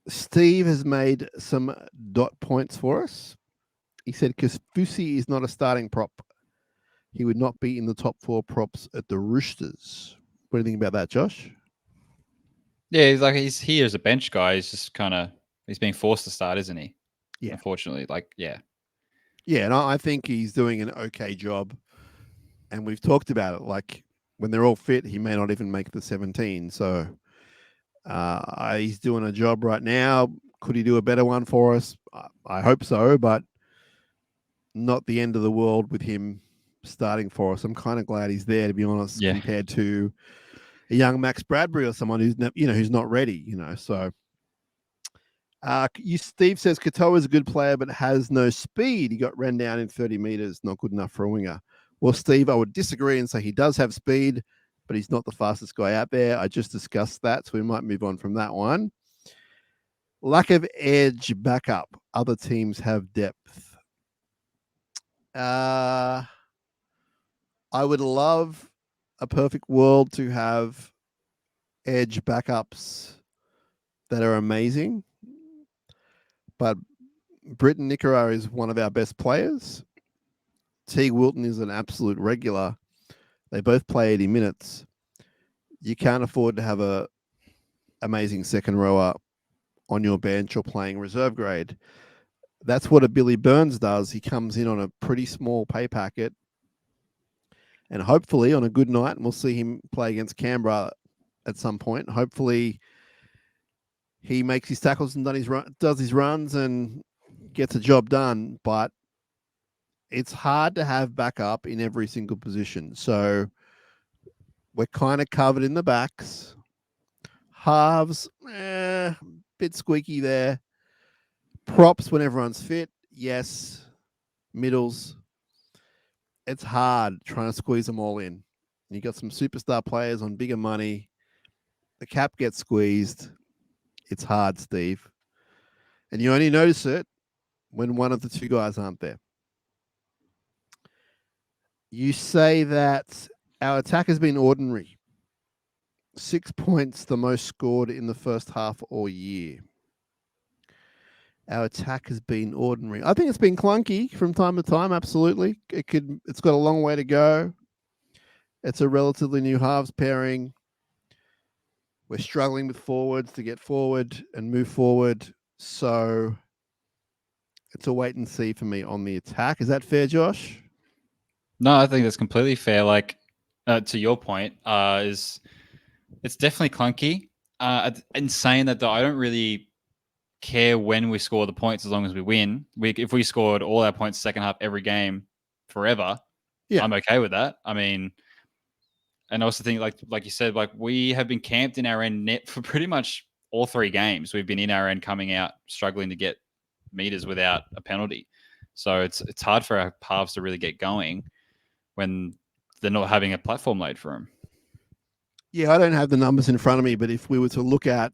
Steve has made some dot points for us. He said Kasfusi is not a starting prop. He would not be in the top 4 props at the Roosters. What do you think about that, Josh? Yeah, he's here as a bench guy. He's just he's being forced to start, isn't he? Yeah. Unfortunately, Yeah, and I think he's doing an okay job. And we've talked about it. Like when they're all fit, he may not even make the 17. So he's doing a job right now. Could he do a better one for us? I hope so, but not the end of the world with him starting for us. I'm kind of glad he's there, to be honest, yeah. compared to a young Max Bradbury or someone who's who's not ready. So Steve says Katoa is a good player but has no speed. He got ran down in 30 meters, not good enough for a winger. Well, Steve, I would disagree and say he does have speed, but he's not the fastest guy out there. I just discussed that, so we might move on from that one. Lack of edge backup. Other teams have depth. I would love a perfect world to have edge backups that are amazing, but Britton Nicorar is one of our best players. Teague Wilton is an absolute regular. They both play 80 minutes. You can't afford to have a amazing second rower on your bench or playing reserve grade. That's what a Billy Burns does. He comes in on a pretty small pay packet, and hopefully on a good night, and we'll see him play against Canberra at some point. Hopefully he makes his tackles and does his runs and gets a job done. But it's hard to have backup in every single position. So we're kind of covered in the backs. Halves, bit squeaky there. Props when everyone's fit, yes. Middles, it's hard trying to squeeze them all in. You got some superstar players on bigger money. The cap gets squeezed. It's hard, Steve. And you only notice it when one of the two guys aren't there. You say that our attack has been ordinary. 6 points, the most scored in the first half all year. Our attack has been ordinary. I think it's been clunky from time to time. Absolutely, it's got a long way to go. It's a relatively new halves pairing. We're struggling with forwards to get forward and move forward. So it's a wait and see for me on the attack. Is that fair, Josh? No, I think that's completely fair. Like, to your point, is it's definitely clunky. In saying that, though, I don't really care when we score the points as long as we win. If we scored all our points second half every game forever, Yeah. I'm okay with that. I mean, and I also think like you said, like we have been camped in our end net for pretty much all 3 games. We've been in our end coming out struggling to get meters without a penalty. So it's hard for our halves to really get going when they're not having a platform laid for them. Yeah, I don't have the numbers in front of me, but if we were to look at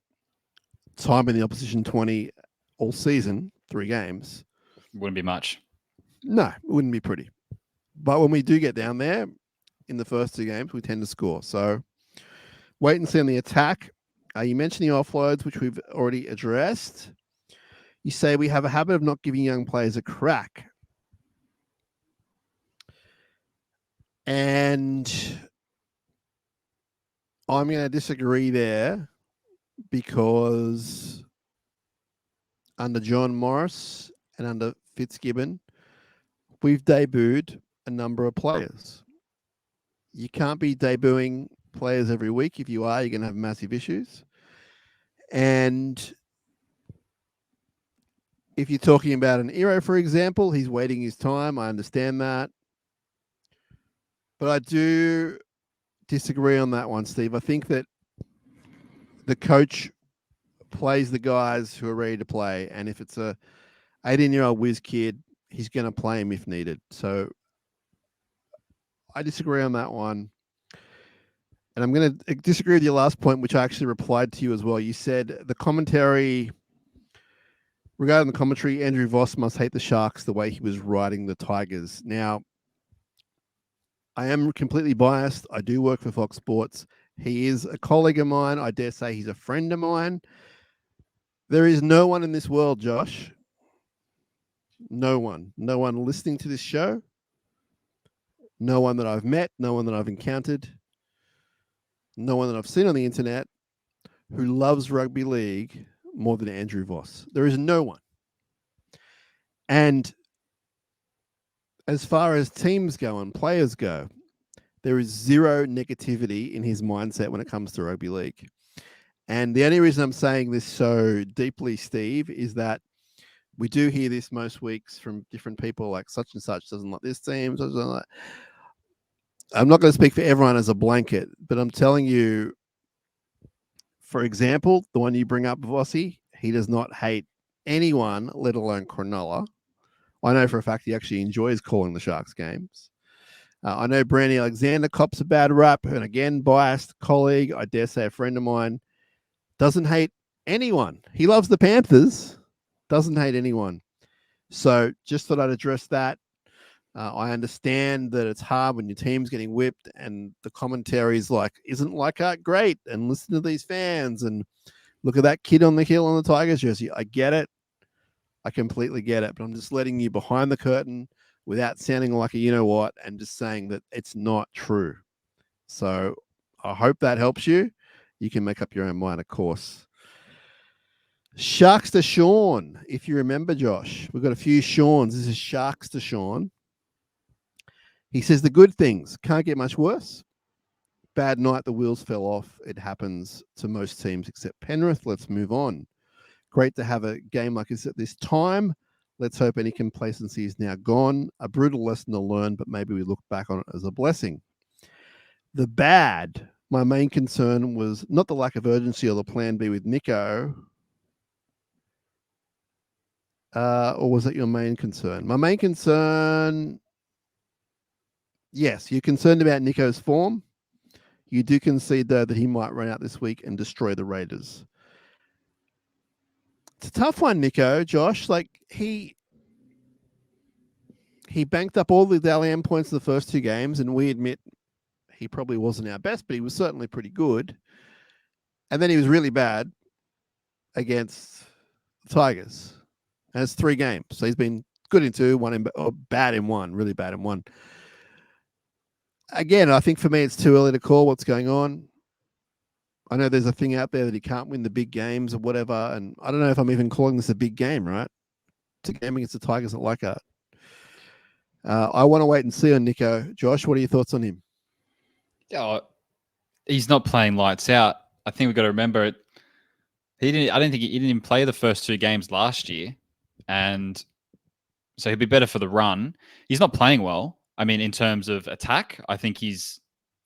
time in the opposition 20 all season, 3 games, Wouldn't be much. no, it wouldn't be pretty. But when we do get down there in the first 2 games, we tend to score. So wait and see on the attack. You mentioned the offloads, which we've already addressed. You say we have a habit of not giving young players a crack. And I'm going to disagree there because under John Morris and under Fitzgibbon, we've debuted a number of players. You can't be debuting players every week. If you are, you're going to have massive issues. And if you're talking about an Iro, for example, he's waiting his time. I understand that. But I do disagree on that one, Steve. I think that the coach plays the guys who are ready to play. And if it's a 18-year-old whiz kid, he's going to play him if needed. So I disagree on that one. And I'm going to disagree with your last point, which I actually replied to you as well. You said the commentary, regarding the commentary, Andrew Voss must hate the Sharks the way he was riding the Tigers. Now, I am completely biased. I do work for Fox Sports. He is a colleague of mine. I dare say he's a friend of mine. There is no one in this world, Josh. No one listening to this show. No one that I've met. No one that I've encountered. No one that I've seen on the internet who loves rugby league more than Andrew Voss. There is no one. And as far as teams go and players go, there is zero negativity in his mindset when it comes to rugby league. And the only reason I'm saying this so deeply, Steve, is that we do hear this most weeks from different people, like such and such doesn't like this team. Such and like. I'm not going to speak for everyone as a blanket, but I'm telling you, for example, the one you bring up, Vossi, he does not hate anyone, let alone Cronulla. I know for a fact he actually enjoys calling the Sharks games. I know Brandy Alexander cops a bad rap, and again, biased colleague, I dare say a friend of mine, doesn't hate anyone. He loves the Panthers, doesn't hate anyone. So just thought I'd address that. I understand that it's hard when your team's getting whipped and the commentary is like, isn't Leichhardt great? And listen to these fans and look at that kid on the hill on the Tigers jersey. I get it. I completely get it. But I'm just letting you behind the curtain without sounding like a you-know-what and just saying that it's not true. So I hope that helps you. You can make up your own mind, of course. Sharks to Sean, if you remember, Josh. We've got a few Seans. This is Sharks to Sean. He says the good things can't get much worse. Bad night, the wheels fell off. It happens to most teams except Penrith. Let's move on. Great to have a game like this at this time. Let's hope any complacency is now gone. A brutal lesson to learn, but maybe we look back on it as a blessing. The bad, my main concern was not the lack of urgency or the plan B with Nico. Or was that your main concern? My main concern... Yes, you're concerned about Nico's form. You do concede, though, that he might run out this week and destroy the Raiders. It's a tough one, Nico, Josh. Like, he banked up all the Dally M points in the first two games, and we admit he probably wasn't our best, but he was certainly pretty good. And then he was really bad against the Tigers. And it's 3 games. So he's been good in 2, bad in 1, really bad in 1. Again, I think for me, it's too early to call what's going on. I know there's a thing out there that he can't win the big games or whatever. And I don't know if I'm even calling this a big game, right? It's a game against the Tigers at Leichhardt. I want to wait and see on Nico. Josh, what are your thoughts on him? Oh, he's not playing lights out. I think we've got to remember it. I don't think he didn't even play the first 2 games last year. And so he'll be better for the run. He's not playing well. I mean, in terms of attack, I think there's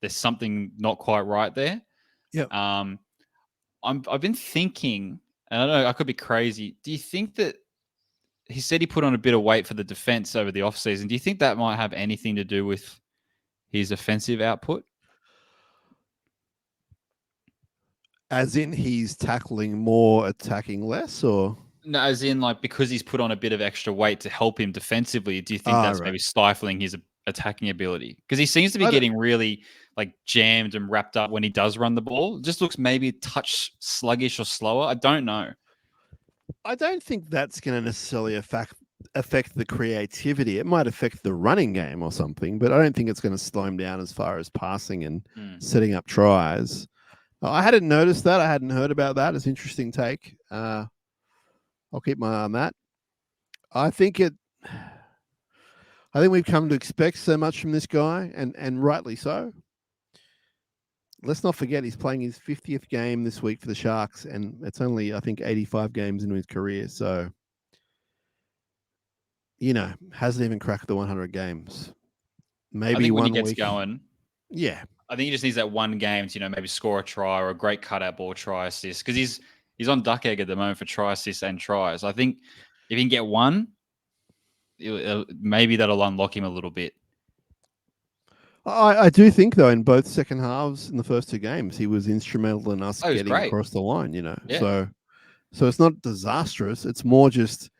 something not quite right there. Yeah. I've been thinking, and I know I could be crazy. Do you think that he said he put on a bit of weight for the defense over the offseason? Do you think that might have anything to do with his offensive output? As in he's tackling more, attacking less, or? No, as in like because he's put on a bit of extra weight to help him defensively. Do you think that's maybe stifling his attacking ability? Because he seems to be getting really like jammed and wrapped up when he does run the ball. It just looks maybe a touch sluggish or slower. I don't know. I don't think that's going to necessarily affect the creativity. It might affect the running game or something, but I don't think it's going to slow him down as far as passing and setting up tries. I hadn't noticed that. I hadn't heard about that. It's an interesting take. I'll keep my eye on that. I think it. I think we've come to expect so much from this guy, and rightly so. Let's not forget he's playing his 50th game this week for the Sharks, and it's only, I think, 85 games into his career. So, hasn't even cracked the 100 games. I Maybe think when he 1 gets week. going, Yeah. I think he just needs that one game to, maybe score a try or a great cutout ball try assist, because he's on duck egg at the moment for try assists and tries. I think if he can get one, maybe that'll unlock him a little bit. I do think, though, in both second halves in the first 2 games, he was instrumental in us getting Great. across the line, Yeah. So it's not disastrous. It's more just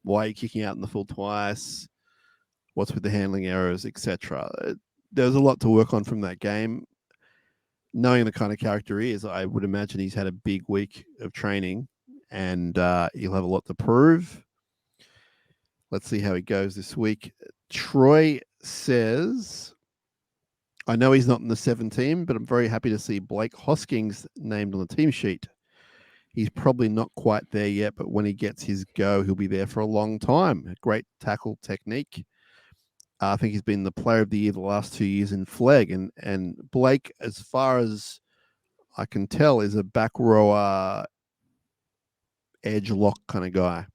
why are you kicking out in the full twice? What's with the handling errors, etc. There's a lot to work on from that game. Knowing the kind of character he is, I would imagine he's had a big week of training, and he'll have a lot to prove. Let's see how he goes this week. Troy says, I know he's not in the 17, but I'm very happy to see Blake Hoskins named on the team sheet. He's probably not quite there yet, but when he gets his go, he'll be there for a long time. Great tackle technique. I think he's been the player of the year the last 2 years in Flag. And Blake, as far as I can tell, is a back rower, edge lock kind of guy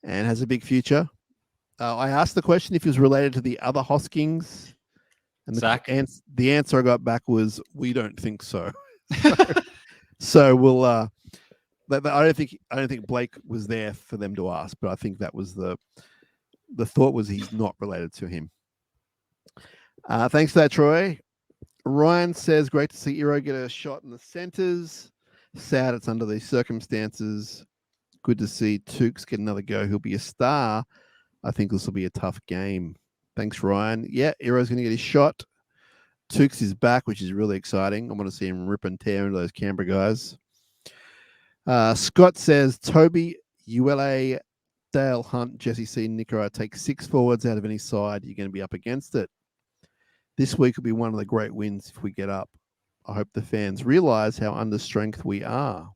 and has a big future. I asked the question if he was related to the other Hoskins, and the answer I got back was, we don't think so. So we'll. I don't think Blake was there for them to ask, but I think that was the thought was he's not related to him. Thanks for that, Troy. Ryan says, great to see Iro get a shot in the centres. Sad it's under these circumstances. Good to see Tukes get another go. He'll be a star. I think this will be a tough game. Thanks, Ryan. Yeah, Iro's going to get his shot. Tukes is back, which is really exciting. I want to see him rip and tear into those Canberra guys. Scott says, Toby, ULA, Dale Hunt, Jesse C, Nicara take 6 forwards out of any side. You're going to be up against it. This week will be one of the great wins if we get up. I hope the fans realize how under strength we are.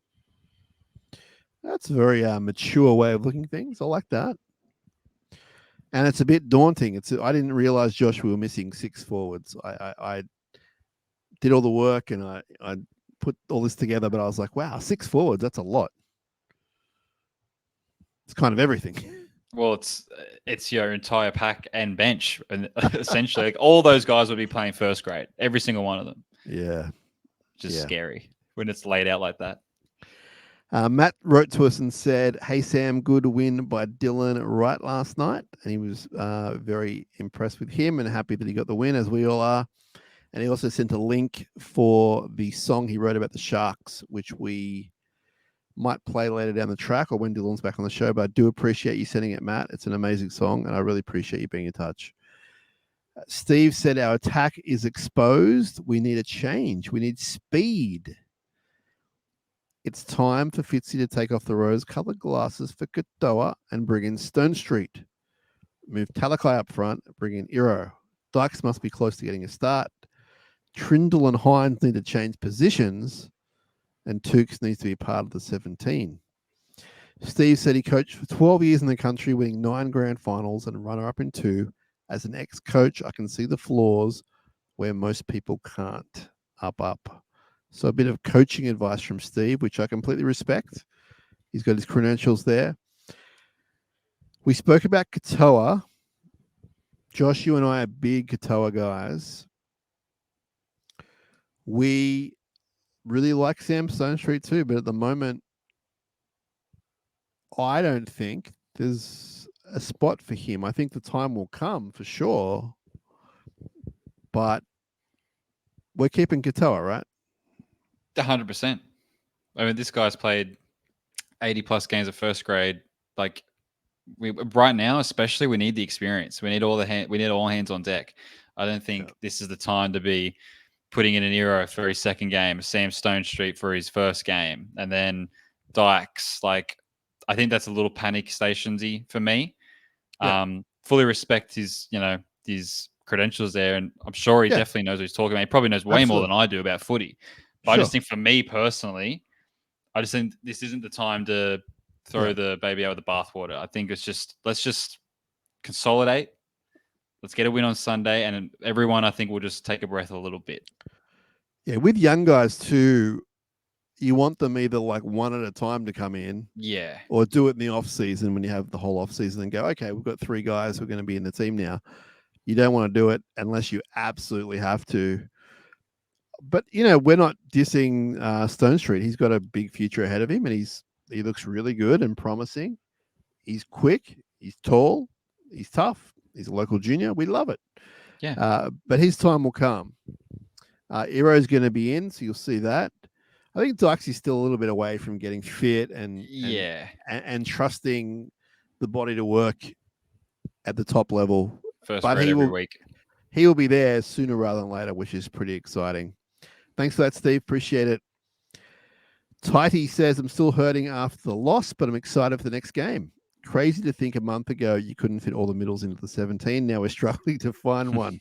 That's a very mature way of looking at things. I like that. And it's a bit daunting. I didn't realize, Josh, we were missing 6 forwards. I did all the work and I put all this together, but I was like, wow, 6 forwards, that's a lot. It's kind of everything. Well, it's your entire pack and bench, and essentially, like, all those guys would be playing first grade, every single one of them. Yeah, just scary when it's laid out like that. Matt wrote to us and said, "Hey Sam, good win by Dylan Wright last night," and he was very impressed with him and happy that he got the win, as we all are. And he also sent a link for the song he wrote about the Sharks, which we might play later down the track or when Dylan's back on the show. But I do appreciate you sending it, Matt. It's an amazing song, and I really appreciate you being in touch. Steve said, our attack is exposed. We need a change. We need speed. It's time for Fitzy to take off the rose-coloured glasses for Katoa and bring in Stone Street. Move Talakai up front, bring in Iro. Dykes must be close to getting a start. Trindle and Hines need to change positions, and Tukes needs to be part of the 17. Steve said he coached for 12 years in the country, winning 9 grand finals and runner-up in 2. As an ex-coach, I can see the flaws where most people can't. Up. So a bit of coaching advice from Steve, which I completely respect. He's got his credentials there. We spoke about Katoa. Josh, you and I are big Katoa guys. We really like Sam Stone Street too, but at the moment, I don't think there's a spot for him. I think the time will come for sure, but we're keeping Katoa, right? 100%. I mean, this guy's played 80 plus games of first grade. Like, right now, especially, we need the experience. We need all hands on deck. I don't think this is the time to be putting in an Iro for his second game, Sam Stone Street for his first game, and then Dykes. Like, I think that's a little panic stationsy for me. Yeah. Fully respect his credentials there, and I'm sure he definitely knows what he's talking about. He probably knows way more than I do about footy. But I just think, for me personally, I just think this isn't the time to throw the baby out with the bathwater. I think let's just consolidate. Let's get a win on Sunday, and everyone, I think, will just take a breath a little bit. Yeah, with young guys too, you want them either like one at a time to come in, or do it in the off season when you have the whole off season and go, okay, we've got 3 guys who are going to be in the team now. You don't want to do it unless you absolutely have to. But we're not dissing Stone Street. He's got a big future ahead of him, and he looks really good and promising. He's quick. He's tall. He's tough. He's a local junior. We love it. Yeah. But his time will come. Iro's going to be in, so you'll see that. I think Dykes still a little bit away from getting fit and trusting the body to work at the top level. First grade every week. He will be there sooner rather than later, which is pretty exciting. Thanks for that, Steve. Appreciate it. Tighty says, I'm still hurting after the loss, but I'm excited for the next game. Crazy to think a month ago you couldn't fit all the middles into the 17. Now we're struggling to find one.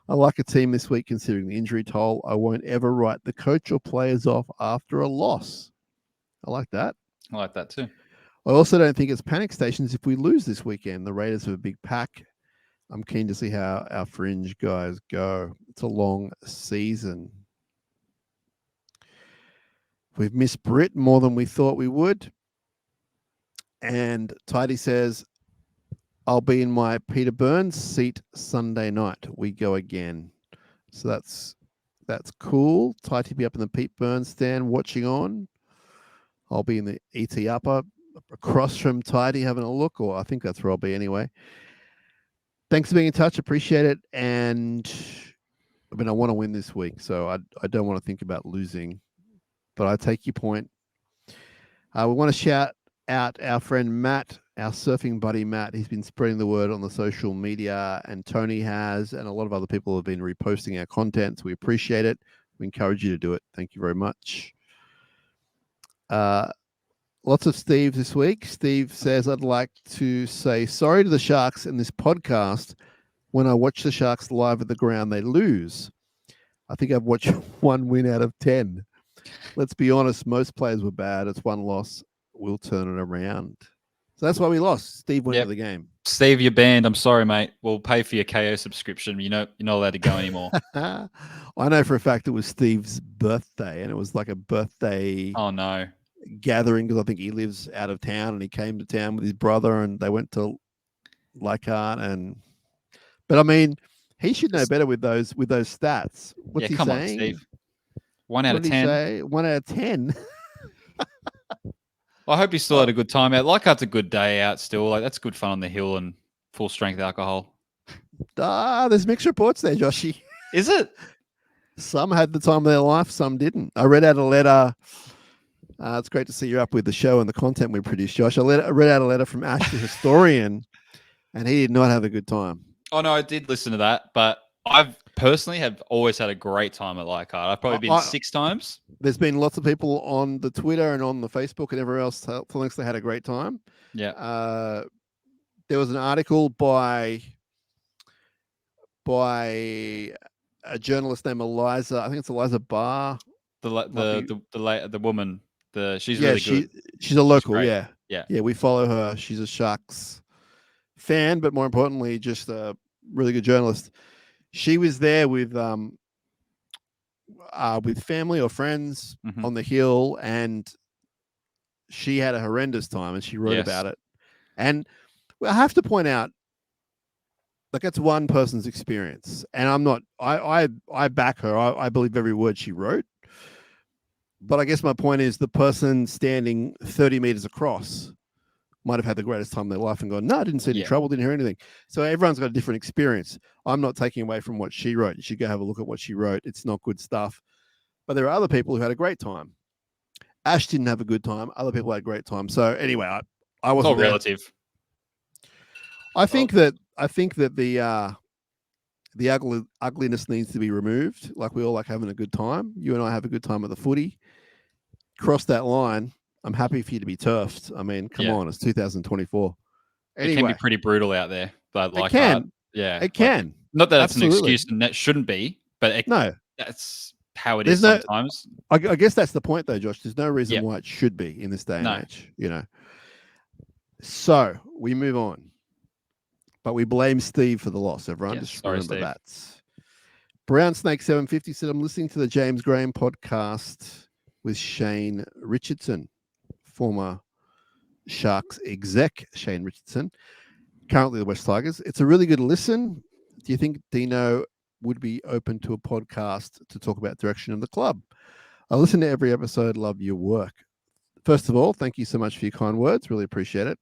I like a team this week considering the injury toll. I won't ever write the coach or players off after a loss. I like that. I like that too. I also don't think it's panic stations if we lose this weekend. The Raiders have a big pack. I'm keen to see how our fringe guys go. It's a long season. We've missed Brit more than we thought we would. And Tidy says, I'll be in my Peter Burns seat Sunday night. We go again. So that's cool. Tidy be up in the Pete Burns stand watching on. I'll be in the ET upper across from Tidy having a look, or I think that's where I'll be anyway. Thanks for being in touch. Appreciate it. And I want to win this week, so I don't want to think about losing. But I take your point. We want to shout out our friend Matt, our surfing buddy Matt. He's been spreading the word on the social media, and Tony has, and a lot of other people have been reposting our content. So we appreciate it. We encourage you to do it. Thank you very much. Lots of Steve this week. Steve says, I'd like to say sorry to the Sharks in this podcast. When I watch the Sharks live at the ground, they lose. I think I've watched 1 win out of 10. Let's be honest, most players were bad. It's one loss. We'll turn it around. So that's why we lost. Steve went to the game. Steve, you're banned. I'm sorry, mate. We'll pay for your KO subscription. You're not allowed to go anymore. I know for a fact it was Steve's birthday, and it was like a birthday gathering because I think he lives out of town, and he came to town with his brother, and they went to Leichhardt. But I mean, he should know better with those stats. What's he saying? On, Steve. 1 out of 10. 1 out of 10. I hope he still had a good time out. Leichhardt's a good day out still. Like, that's good fun on the hill and full strength alcohol. There's mixed reports there, Joshy. Is it? Some had the time of their life, some didn't. I read out a letter. It's great to see you're up with the show and the content we produce, Josh. I read out a letter from Ash, the historian, and he did not have a good time. Oh, no, I did listen to that, but I've personally have always had a great time at Leichhardt. I've probably been 6 times. There's been lots of people on the Twitter and on the Facebook and everywhere else telling us they had a great time. Yeah. There was an article by a journalist named Eliza. I think it's Eliza Barr. The woman. She's really good. She's a local. Yeah. We follow her. She's a Sharks fan, but more importantly, just a really good journalist. She was there with family or friends on the hill, and she had a horrendous time, and she wrote about it. And I have to point out, like, that's one person's experience, and I back her. I believe every word she wrote. But I guess my point is the person standing 30 meters across might have had the greatest time of their life and gone, no, I didn't see any trouble, didn't hear anything. So everyone's got a different experience. I'm not taking away from what she wrote. You should go have a look at what she wrote. It's not good stuff. But there are other people who had a great time. Ash didn't have a good time. Other people had a great time. So anyway, I wasn't there. Relative. I think that the ugliness needs to be removed. Like, we all like having a good time. You and I have a good time at the footy. Cross that line. I'm happy for you to be turfed. I mean, come on, it's 2024. Anyway, it can be pretty brutal out there, but it can. It can. Not that it's an excuse, and that shouldn't be, but that's how it is sometimes. I guess that's the point, though, Josh. There's no reason why it should be in this day and age. So we move on. But we blame Steve for the loss, everyone. Yes, Just sorry, remember Steve. that. Brown Snake 750 said, I'm listening to the James Graham podcast with Shane Richardson, former Sharks exec Shane Richardson, currently the West Tigers. It's a really good listen. Do you think Dino would be open to a podcast to talk about direction of the club? I listen to every episode. Love your work. First of all, thank you so much for your kind words. Really appreciate it.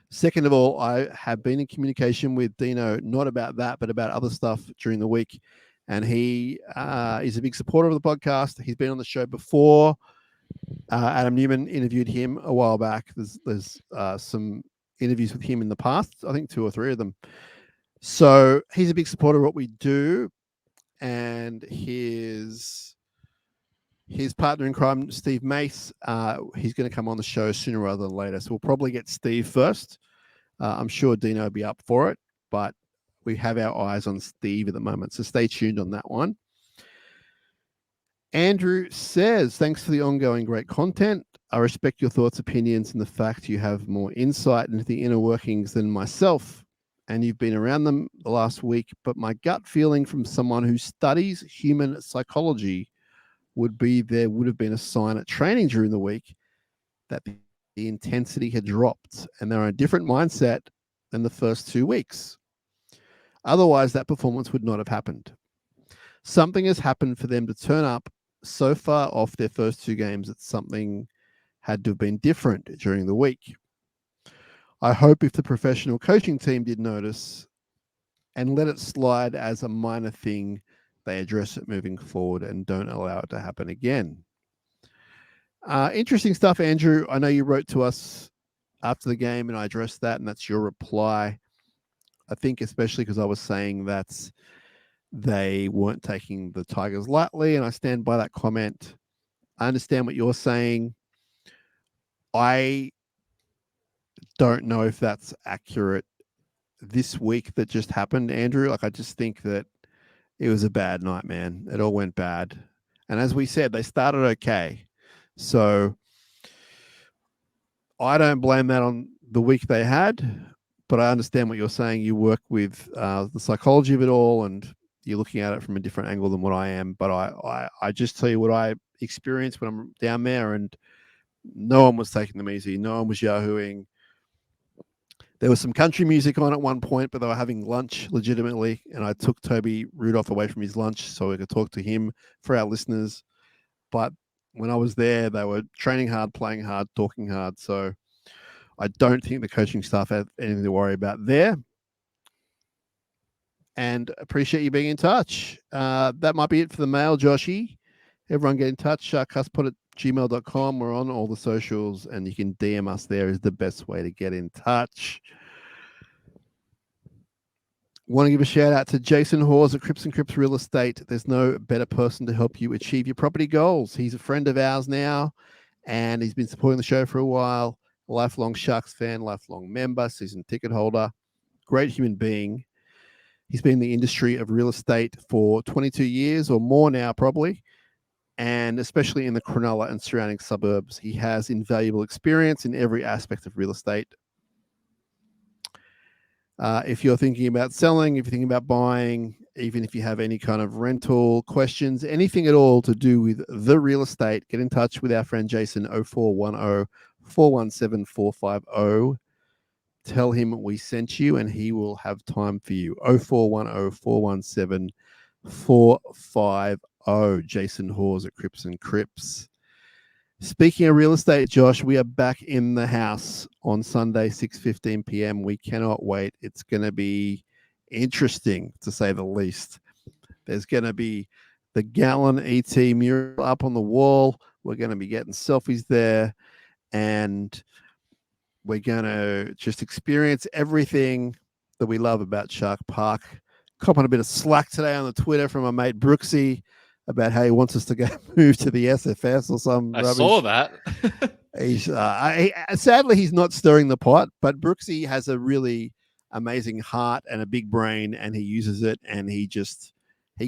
Second of all, I have been in communication with Dino, not about that, but about other stuff during the week. And he is a big supporter of the podcast. He's been on the show before. Adam Newman interviewed him a while back. There's some interviews with him in the past, I think 2 or 3 of them. So he's a big supporter of what we do. And his partner in crime, Steve Mace, he's going to come on the show sooner rather than later. So we'll probably get Steve first. I'm sure Dino will be up for it, but we have our eyes on Steve at the moment. So stay tuned on that one. Andrew says, thanks for the ongoing great content. I respect your thoughts, opinions, and the fact you have more insight into the inner workings than myself. And you've been around them the last week. But my gut feeling from someone who studies human psychology would be there would have been a sign at training during the week that the intensity had dropped and they're on a different mindset than the first 2 weeks. Otherwise, that performance would not have happened. Something has happened for them to turn up so far off their first 2 games that something had to have been different during the week. I hope if the professional coaching team did notice and let it slide as a minor thing, they address it moving forward and don't allow it to happen again. Interesting stuff, Andrew. I know you wrote to us after the game and I addressed that, and that's your reply. I think especially because I was saying that they weren't taking the Tigers lightly, and I stand by that comment. I understand what you're saying. I don't know if that's accurate this week that just happened, Andrew. Like, I just think that it was a bad night, man. It all went bad. And as we said, they started okay. So I don't blame that on the week they had, but I understand what you're saying. You work with the psychology of it all, and you're looking at it from a different angle than what I am. But I just tell you what I experienced when I'm down there, and no one was taking them easy. No one was yahooing. There was some country music on at one point, but they were having lunch legitimately, and I took Toby Rudolph away from his lunch so we could talk to him for our listeners. But when I was there, they were training hard, playing hard, talking hard. So I don't think the coaching staff have anything to worry about there. And appreciate you being in touch. That might be it for the mail, Joshy. Everyone get in touch. SharkCastPod@gmail.com. We're on all the socials, and you can DM us there is the best way to get in touch. Want to give a shout out to Jason Hawes at Crips and Crips Real Estate. There's no better person to help you achieve your property goals. He's a friend of ours now, and he's been supporting the show for a while. Lifelong Sharks fan, lifelong member, season ticket holder, great human being. He's been in the industry of real estate for 22 years or more now, probably, and especially in the Cronulla and surrounding suburbs. He has invaluable experience in every aspect of real estate. If you're thinking about selling, if you're thinking about buying, even if you have any kind of rental questions, anything at all to do with the real estate, get in touch with our friend Jason, 0410 417 450. Tell him we sent you and he will have time for you. 0410 417 450. Jason Hawes at Crips and Crips. Speaking of real estate, Josh, we are back in the house on Sunday, 6:15 p.m. We cannot wait. It's going to be interesting, to say the least. There's going to be the Gallon ET mural up on the wall. We're going to be getting selfies there, and we're going to just experience everything that we love about Shark Park. Copping a bit of slack today on the Twitter from my mate Brooksy about how he wants us to go move to the SFS or some I rubbish. saw that. He's sadly he's not stirring the pot, but Brooksy has a really amazing heart and a big brain, and he uses it, and he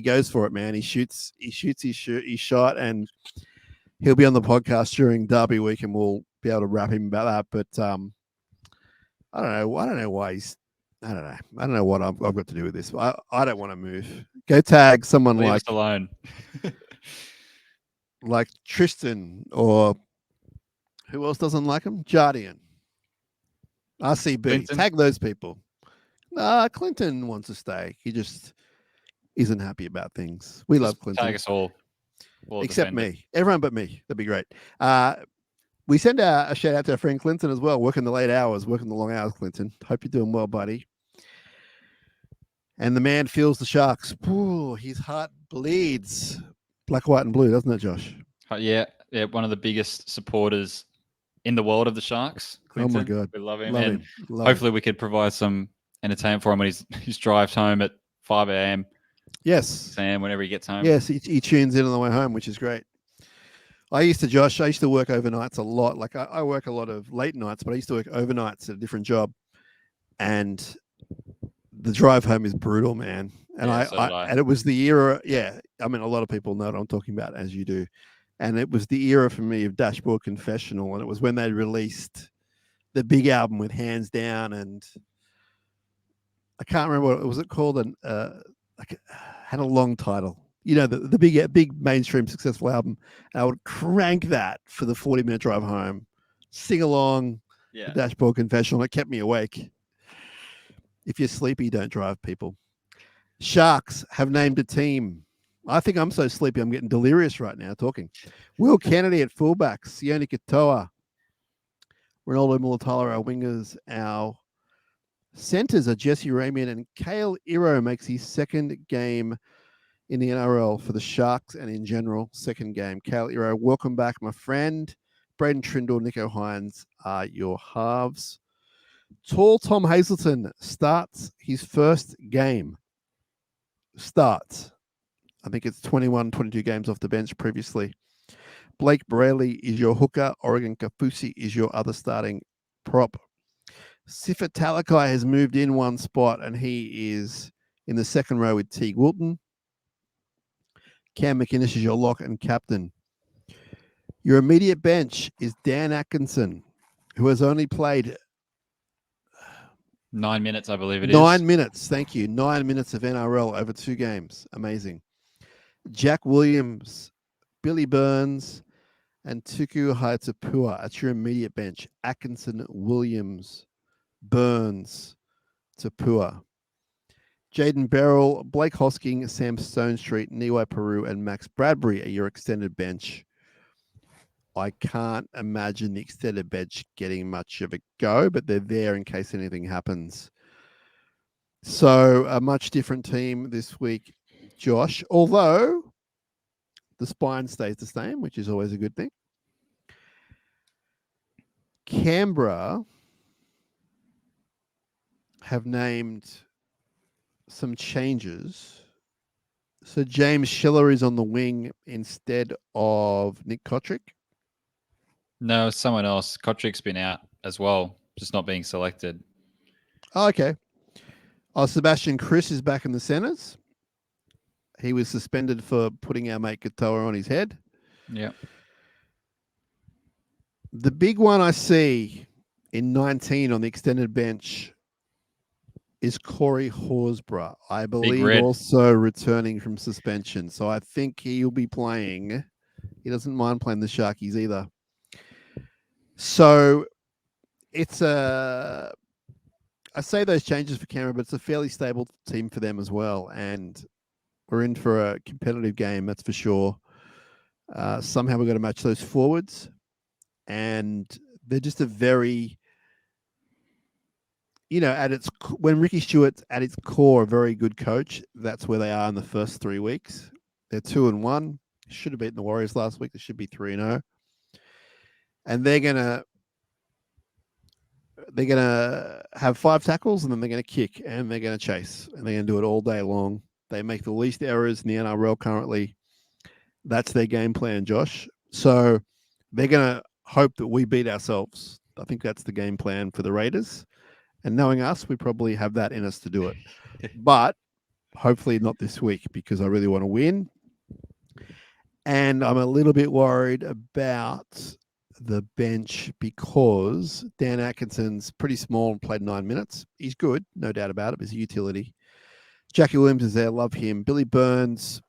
goes for it, man. He shoots his shot, and he'll be on the podcast during Derby week, and we'll be able to wrap him about that. But I don't know. I don't know why he's. I don't know. I don't know what I've got to do with this. I don't want to move. Go tag someone Leave us alone. like Tristan, or who else doesn't like him? Jardian. RCB. Clinton? Tag those people. Clinton wants to stay. He just isn't happy about things. We love Clinton. Tag us all. Except me. Everyone but me. That'd be great. We send a shout out to our friend Clinton as well, working the late hours, working the long hours, Clinton. Hope you're doing well, buddy. And the man feels the Sharks. Ooh, his heart bleeds. Black, white, and blue, doesn't it, Josh? Yeah. One of the biggest supporters in the world of the Sharks. Clinton. Oh my God. We love him. Love and him. Love hopefully we could provide some entertainment for him when his drives home at 5 a.m. Yes. Sam, whenever he gets home. Yes, he tunes in on the way home, which is great. I used to work overnights a lot. Like I work a lot of late nights, but I used to work overnights at a different job. And the drive home is brutal, man. And and it was the era. Yeah. I mean, a lot of people know what I'm talking about, as you do. And it was the era for me of Dashboard Confessional. And it was when they released the big album with Hands Down. And I can't remember what was it called. And had a long title. You know, the big mainstream successful album. And I would crank that for the 40-minute drive home, sing along the Dashboard Confessional. It kept me awake. If you're sleepy, don't drive, people. Sharks have named a team. I think I'm so sleepy, I'm getting delirious right now talking. Will Kennedy at fullback, Sione Katoa, Ronaldo Mulatalo, our wingers. Our centers are Jesse Ramian, and Kale Iro makes his second game in the NRL for the Sharks and in general, second game. Kale Iro, welcome back, my friend. Braden Trindle, Nico Hines are your halves. Tall Tom Hazelton starts his first game. I think it's 21, 22 games off the bench previously. Blake Brayley is your hooker. Oregon Kafusi is your other starting prop. Sifa Talakai has moved in one spot, and he is in the second row with Teague Wilton. Cam McInnes is your lock and captain. Your immediate bench is Dan Atkinson, who has only played 9 minutes, I believe it is. 9 minutes. Thank you. 9 minutes of NRL over 2 games. Amazing. Jack Williams, Billy Burns, and Tuku Haitapua at your immediate bench. Atkinson, Williams, Burns, Tapua. Jaden Beryl, Blake Hosking, Sam Stonestreet, Niwai Peru, and Max Bradbury are your extended bench. I can't imagine the extended bench getting much of a go, but they're there in case anything happens. So a much different team this week, Josh, although the spine stays the same, which is always a good thing. Canberra have named some changes. So James Schiller is on the wing instead of Nick Kotrick. No, someone else. Kotrick's been out as well, just not being selected. Oh, okay. Sebastian Chris is back in the centers. He was suspended for putting our mate Katoa on his head. Yeah. The big one I see in 19 on the extended bench is Corey Horsburgh. I believe also returning from suspension. So I think he'll be playing. He doesn't mind playing the Sharkies either. So it's I say those changes for Canberra, but it's a fairly stable team for them as well. And we're in for a competitive game, that's for sure. Somehow we've got to match those forwards. And they're just a very, when Ricky Stewart's at its core, a very good coach, that's where they are in the first 3 weeks. They're 2-1. Should have beaten the Warriors last week. They should be 3-0. And they're gonna have 5 tackles, and then they're gonna kick, and they're gonna chase, and they're gonna do it all day long. They make the least errors in the NRL currently. That's their game plan, Josh. So they're gonna hope that we beat ourselves. I think that's the game plan for the Raiders. And knowing us, we probably have that in us to do it. But hopefully not this week, because I really want to win. And I'm a little bit worried about the bench because Dan Atkinson's pretty small and played 9 minutes. He's good, no doubt about it. He's a utility. Jackie Williams is there. Love him. Billy Burns,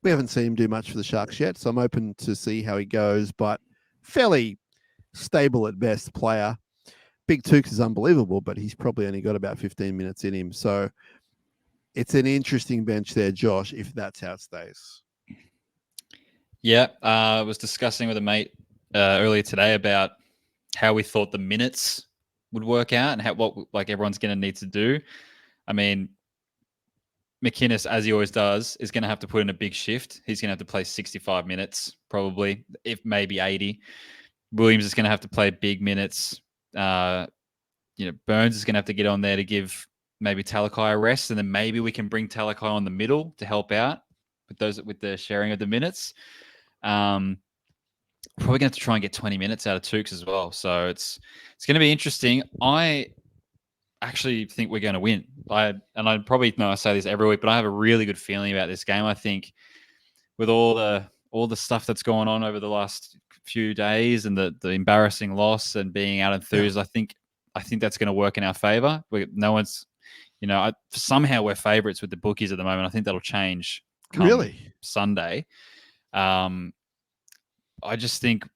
we haven't seen him do much for the Sharks yet, so I'm open to see how he goes, but fairly stable at best player. Big Tukes is unbelievable, but he's probably only got about 15 minutes in him. So it's an interesting bench there, Josh, if that's how it stays. Yeah, I was discussing with a mate earlier today about how we thought the minutes would work out and what like everyone's going to need to do. I mean, McInnes, as he always does, is going to have to put in a big shift. He's going to have to play 65 minutes, probably, if maybe 80. Williams is going to have to play big minutes. Burns is going to have to get on there to give maybe Talakai a rest, and then maybe we can bring Talakai on the middle to help out with the sharing of the minutes. Probably going to have to try and get 20 minutes out of Tukes as well. So it's going to be interesting. I actually think we're going to win. I probably know I say this every week, but I have a really good feeling about this game. I think with all the stuff that's going on over the last few days and the embarrassing loss and being out enthused, I think that's going to work in our favor. No one's, somehow we're favorites with the bookies at the moment. I think that'll change come Sunday. I just think,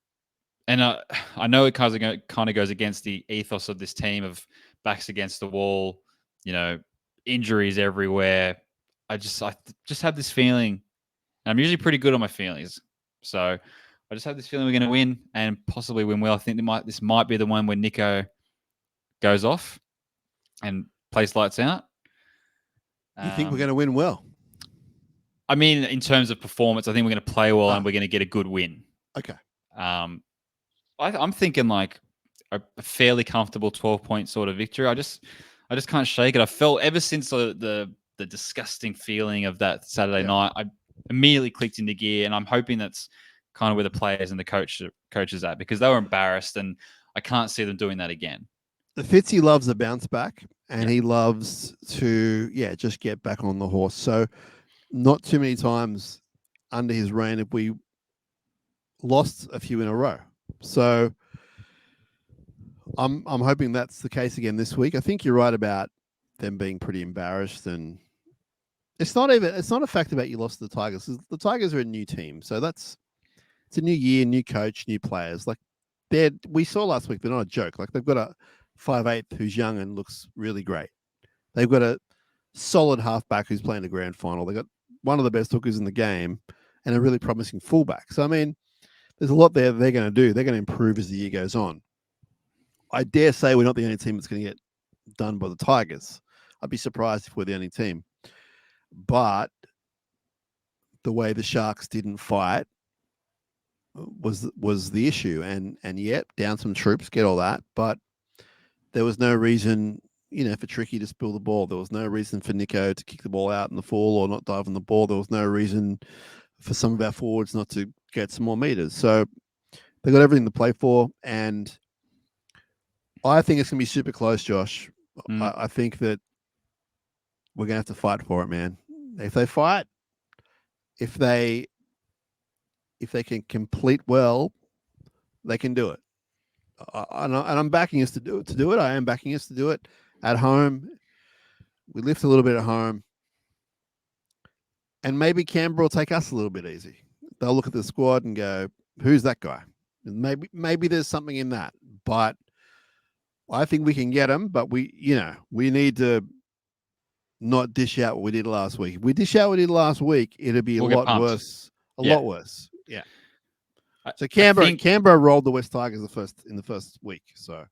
and I know it kind of goes against the ethos of this team of backs against the wall, injuries everywhere. I just have this feeling, and I'm usually pretty good on my feelings. So I just have this feeling we're going to win and possibly win well. I think this might be the one where Nico goes off and plays lights out. You think we're going to win well? I mean, in terms of performance, I think we're going to play well and we're going to get a good win. Okay. I'm thinking like a fairly comfortable 12-point sort of victory. I just can't shake it. I felt ever since the disgusting feeling of that Saturday night, I immediately clicked into gear, and I'm hoping that's kind of where the players and the coaches at, because they were embarrassed, and I can't see them doing that again. The Fitzy loves a bounce back, and he loves to just get back on the horse. So not too many times under his reign have we lost a few in a row. So I'm hoping that's the case again this week. I think you're right about them being pretty embarrassed, and it's not a fact about you lost to the Tigers. The Tigers are a new team, so it's a new year, new coach, new players. Like we saw last week, they're not a joke. Like they've got a 5'8" who's young and looks really great. They've got a solid halfback who's playing the grand final. They've got one of the best hookers in the game and a really promising fullback. So I mean, there's a lot there they're going to do. They're going to improve as the year goes on. I dare say we're not the only team that's going to get done by the Tigers. I'd be surprised if we're the only team. But the way the Sharks didn't fight was the issue. And yet, down some troops, get all that. But there was no reason, for Tricky to spill the ball. There was no reason for Nico to kick the ball out in the fall or not dive on the ball. There was no reason for some of our forwards not to get some more meters. So they got everything to play for. And I think it's going to be super close, Josh. I think that we're going to have to fight for it, man. If they fight, if they can complete well, they can do it. And I'm backing us to do it. I am backing us to do it at home. We lift a little bit at home. And maybe Canberra will take us a little bit easy. They'll look at the squad and go, who's that guy? And maybe there's something in that. But I think we can get them. But we need to not dish out what we did last week. If we dish out what we did last week, it'll be a lot worse. A lot worse. Yeah. So Canberra rolled the West Tigers in the first week. So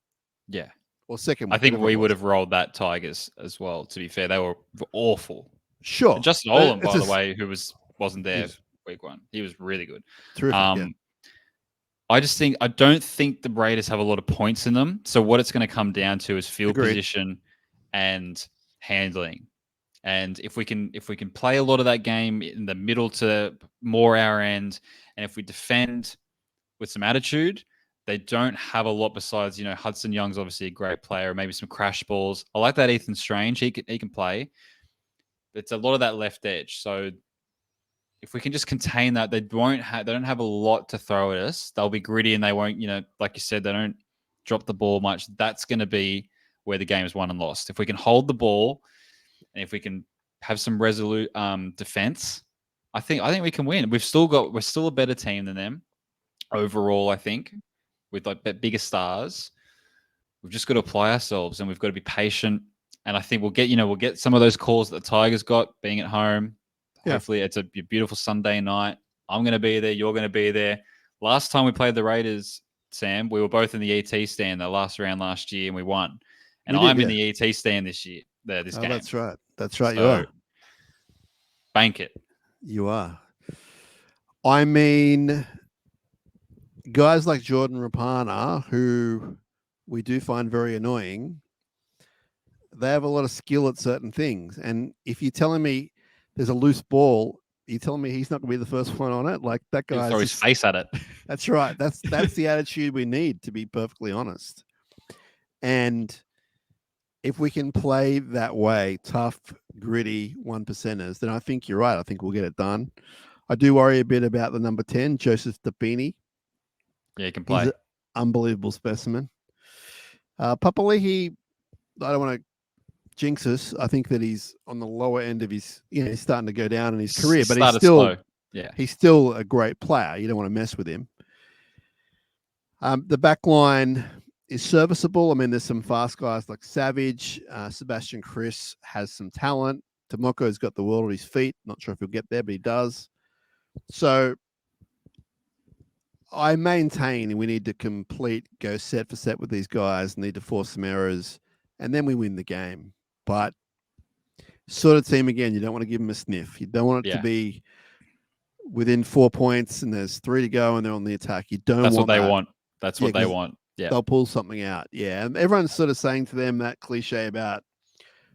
yeah, or second week. I think we would have rolled that Tigers as well. To be fair, they were awful. Sure. And Justin Olam, by the way, who wasn't there week one, he was really good. Terrific. I don't think the Raiders have a lot of points in them. So what it's going to come down to is field position and handling. And if we can play a lot of that game in the middle to more our end, and if we defend with some attitude, they don't have a lot besides, Hudson Young's obviously a great player, maybe some crash balls. I like that Ethan Strange. He can play. It's a lot of that left edge. So if we can just contain that, they don't have a lot to throw at us. They'll be gritty and they won't, like you said, they don't drop the ball much. That's going to be where the game is won and lost. If we can hold the ball and if we can have some resolute defense, I think we can win. We're still a better team than them overall. I think with like bigger stars, we've just got to apply ourselves and we've got to be patient. And I think we'll get some of those calls that the Tigers got being at home. Yeah. Hopefully, it's a beautiful Sunday night. I'm going to be there. You're going to be there. Last time we played the Raiders, Sam, we were both in the ET stand the last round last year and we won. And I'm in the ET stand this year. This game. That's right. That's right. So, you are. Bank it. You are. I mean, guys like Jordan Rapana, who we do find very annoying, they have a lot of skill at certain things. And if you're telling me there's a loose ball, you're telling me he's not going to be the first one on it? Like that guy. Throw his face at it. That's right. That's the attitude we need, to be perfectly honest. And if we can play that way, tough, gritty, 1%ers, then I think you're right. I think we'll get it done. I do worry a bit about the number 10, Joseph Tapini. Yeah, he can play. He's an unbelievable specimen. Papali'i, I don't want to jinx us. I think that he's on the lower end of his, he's starting to go down in his career, but he's still a great player. You don't want to mess with him. The back line is serviceable. I mean, there's some fast guys like Savage. Sebastian Chris has some talent. Tomoko's got the world at his feet. Not sure if he'll get there, but he does. So I maintain we need to go set for set with these guys, need to force some errors, and then we win the game. But sort of team, again, you don't want to give them a sniff. You don't want it to be within 4 points and there's 3 to go and they're on the attack. You don't That's want what they want. That's what they want. Yeah. They'll pull something out. Yeah. And everyone's sort of saying to them that cliche about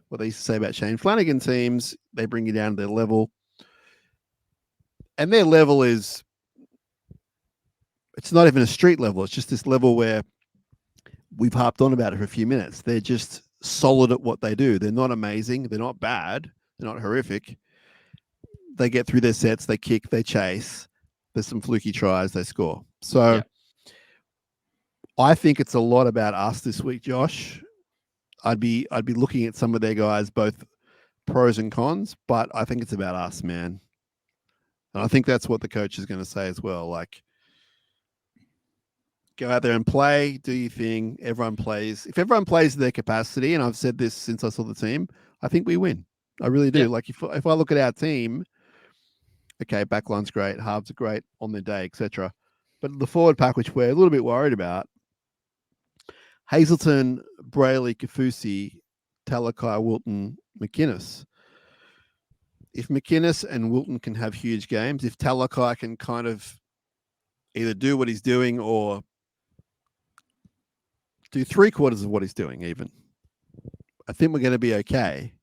what they used to say about Shane Flanagan teams. They bring you down to their level. And their level it's not even a street level. It's just this level where we've harped on about it for a few minutes. They're just solid at what they do. They're not amazing. They're not bad. They're not horrific. They get through their sets. They kick. They chase. There's some fluky tries. They score. So I think it's a lot about us this week, Josh. I'd be looking at some of their guys, both pros and cons, but I think it's about us, man. And I think that's what the coach is going to say as well. Like, go out there and play, do your thing. Everyone plays. If everyone plays to their capacity, and I've said this since I saw the team, I think we win. I really do. Yeah. Like, if I look at our team, okay, backline's great, halves are great on their day, etc. But the forward pack, which we're a little bit worried about, Hazelton, Brayley, Kafusi, Talakai, Wilton, McInnes. If McInnes and Wilton can have huge games, if Talakai can kind of either do what he's doing or do 3/4 of what he's doing even, I think we're going to be okay.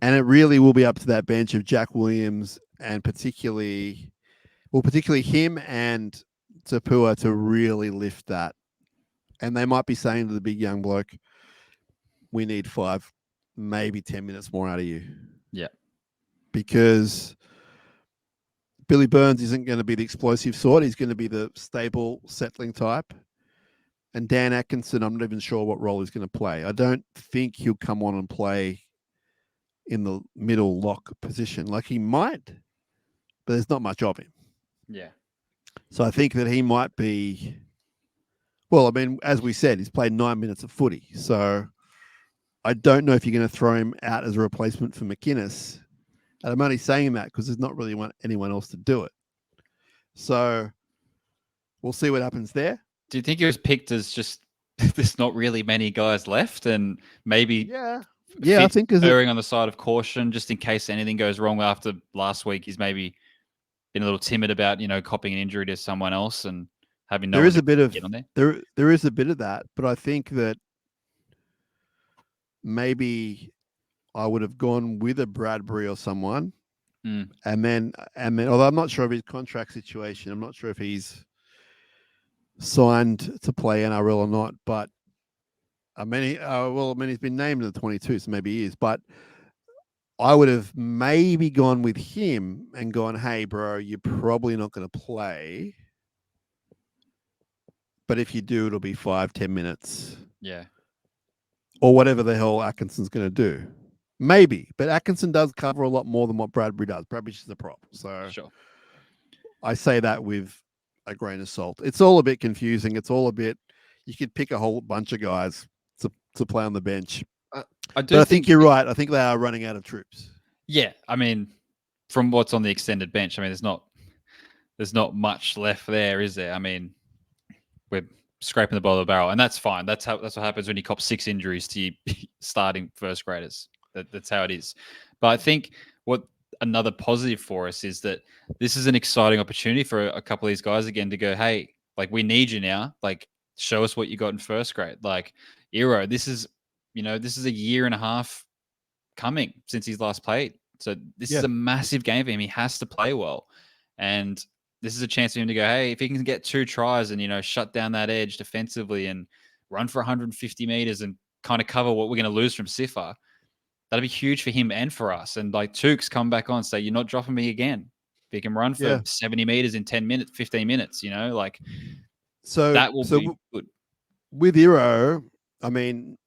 And it really will be up to that bench of Jack Williams and particularly him and Tapua to really lift that. And they might be saying to the big young bloke, we need 5, maybe 10 minutes more out of you. Yeah. Because Billy Burns isn't going to be the explosive sort. He's going to be the stable, settling type. And Dan Atkinson, I'm not even sure what role he's going to play. I don't think he'll come on and play in the middle lock position. Like, he might, but there's not much of him. Yeah. So I think that he might be... Well, I mean, as we said, he's played 9 minutes of footy. So I don't know if you're going to throw him out as a replacement for McInnes. And I'm only saying that because there's not really anyone else to do it. So we'll see what happens there. Do you think he was picked as just there's not really many guys left and maybe I think erring on the side of caution just in case anything goes wrong after last week? He's maybe been a little timid about, copying an injury to someone else and having no there is a bit of get on there. There is a bit of that, but I think that maybe I would have gone with a Bradbury or someone, and then although I'm not sure of his contract situation, I'm not sure if he's signed to play NRL or not. But I mean, he's been named in the 22, so maybe he is. But I would have maybe gone with him and gone, hey, bro, you're probably not going to play. But if you do, it'll be 5-10 minutes. Yeah. Or whatever the hell Atkinson's going to do. Maybe. But Atkinson does cover a lot more than what Bradbury does. Bradbury's just a prop. So Sure. I say that with a grain of salt. It's all a bit confusing. It's all a bit, you could pick a whole bunch of guys to play on the bench. I do but I think you're right. I think they are running out of troops. Yeah. I mean, from what's on the extended bench, I mean, there's not much left there, is there? I mean, we're scraping the bottom of the barrel, and that's fine. That's what happens when you cop 6 injuries to your starting first graders. That's how it is. But I think what another positive for us is that this is an exciting opportunity for a couple of these guys again to go, hey, like, we need you now. Like, show us what you got in first grade. Like, Iro, this is a year and a half coming since he's last played. So this is a massive game for him. He has to play well. And this is a chance for him to go, hey, if he can get 2 tries and, shut down that edge defensively and run for 150 meters and kind of cover what we're going to lose from Sifa, that'll be huge for him and for us. And like Tukes come back on and say, you're not dropping me again. If he can run for 70 meters in 10 minutes, 15 minutes, like that will be good. With Iro, I mean,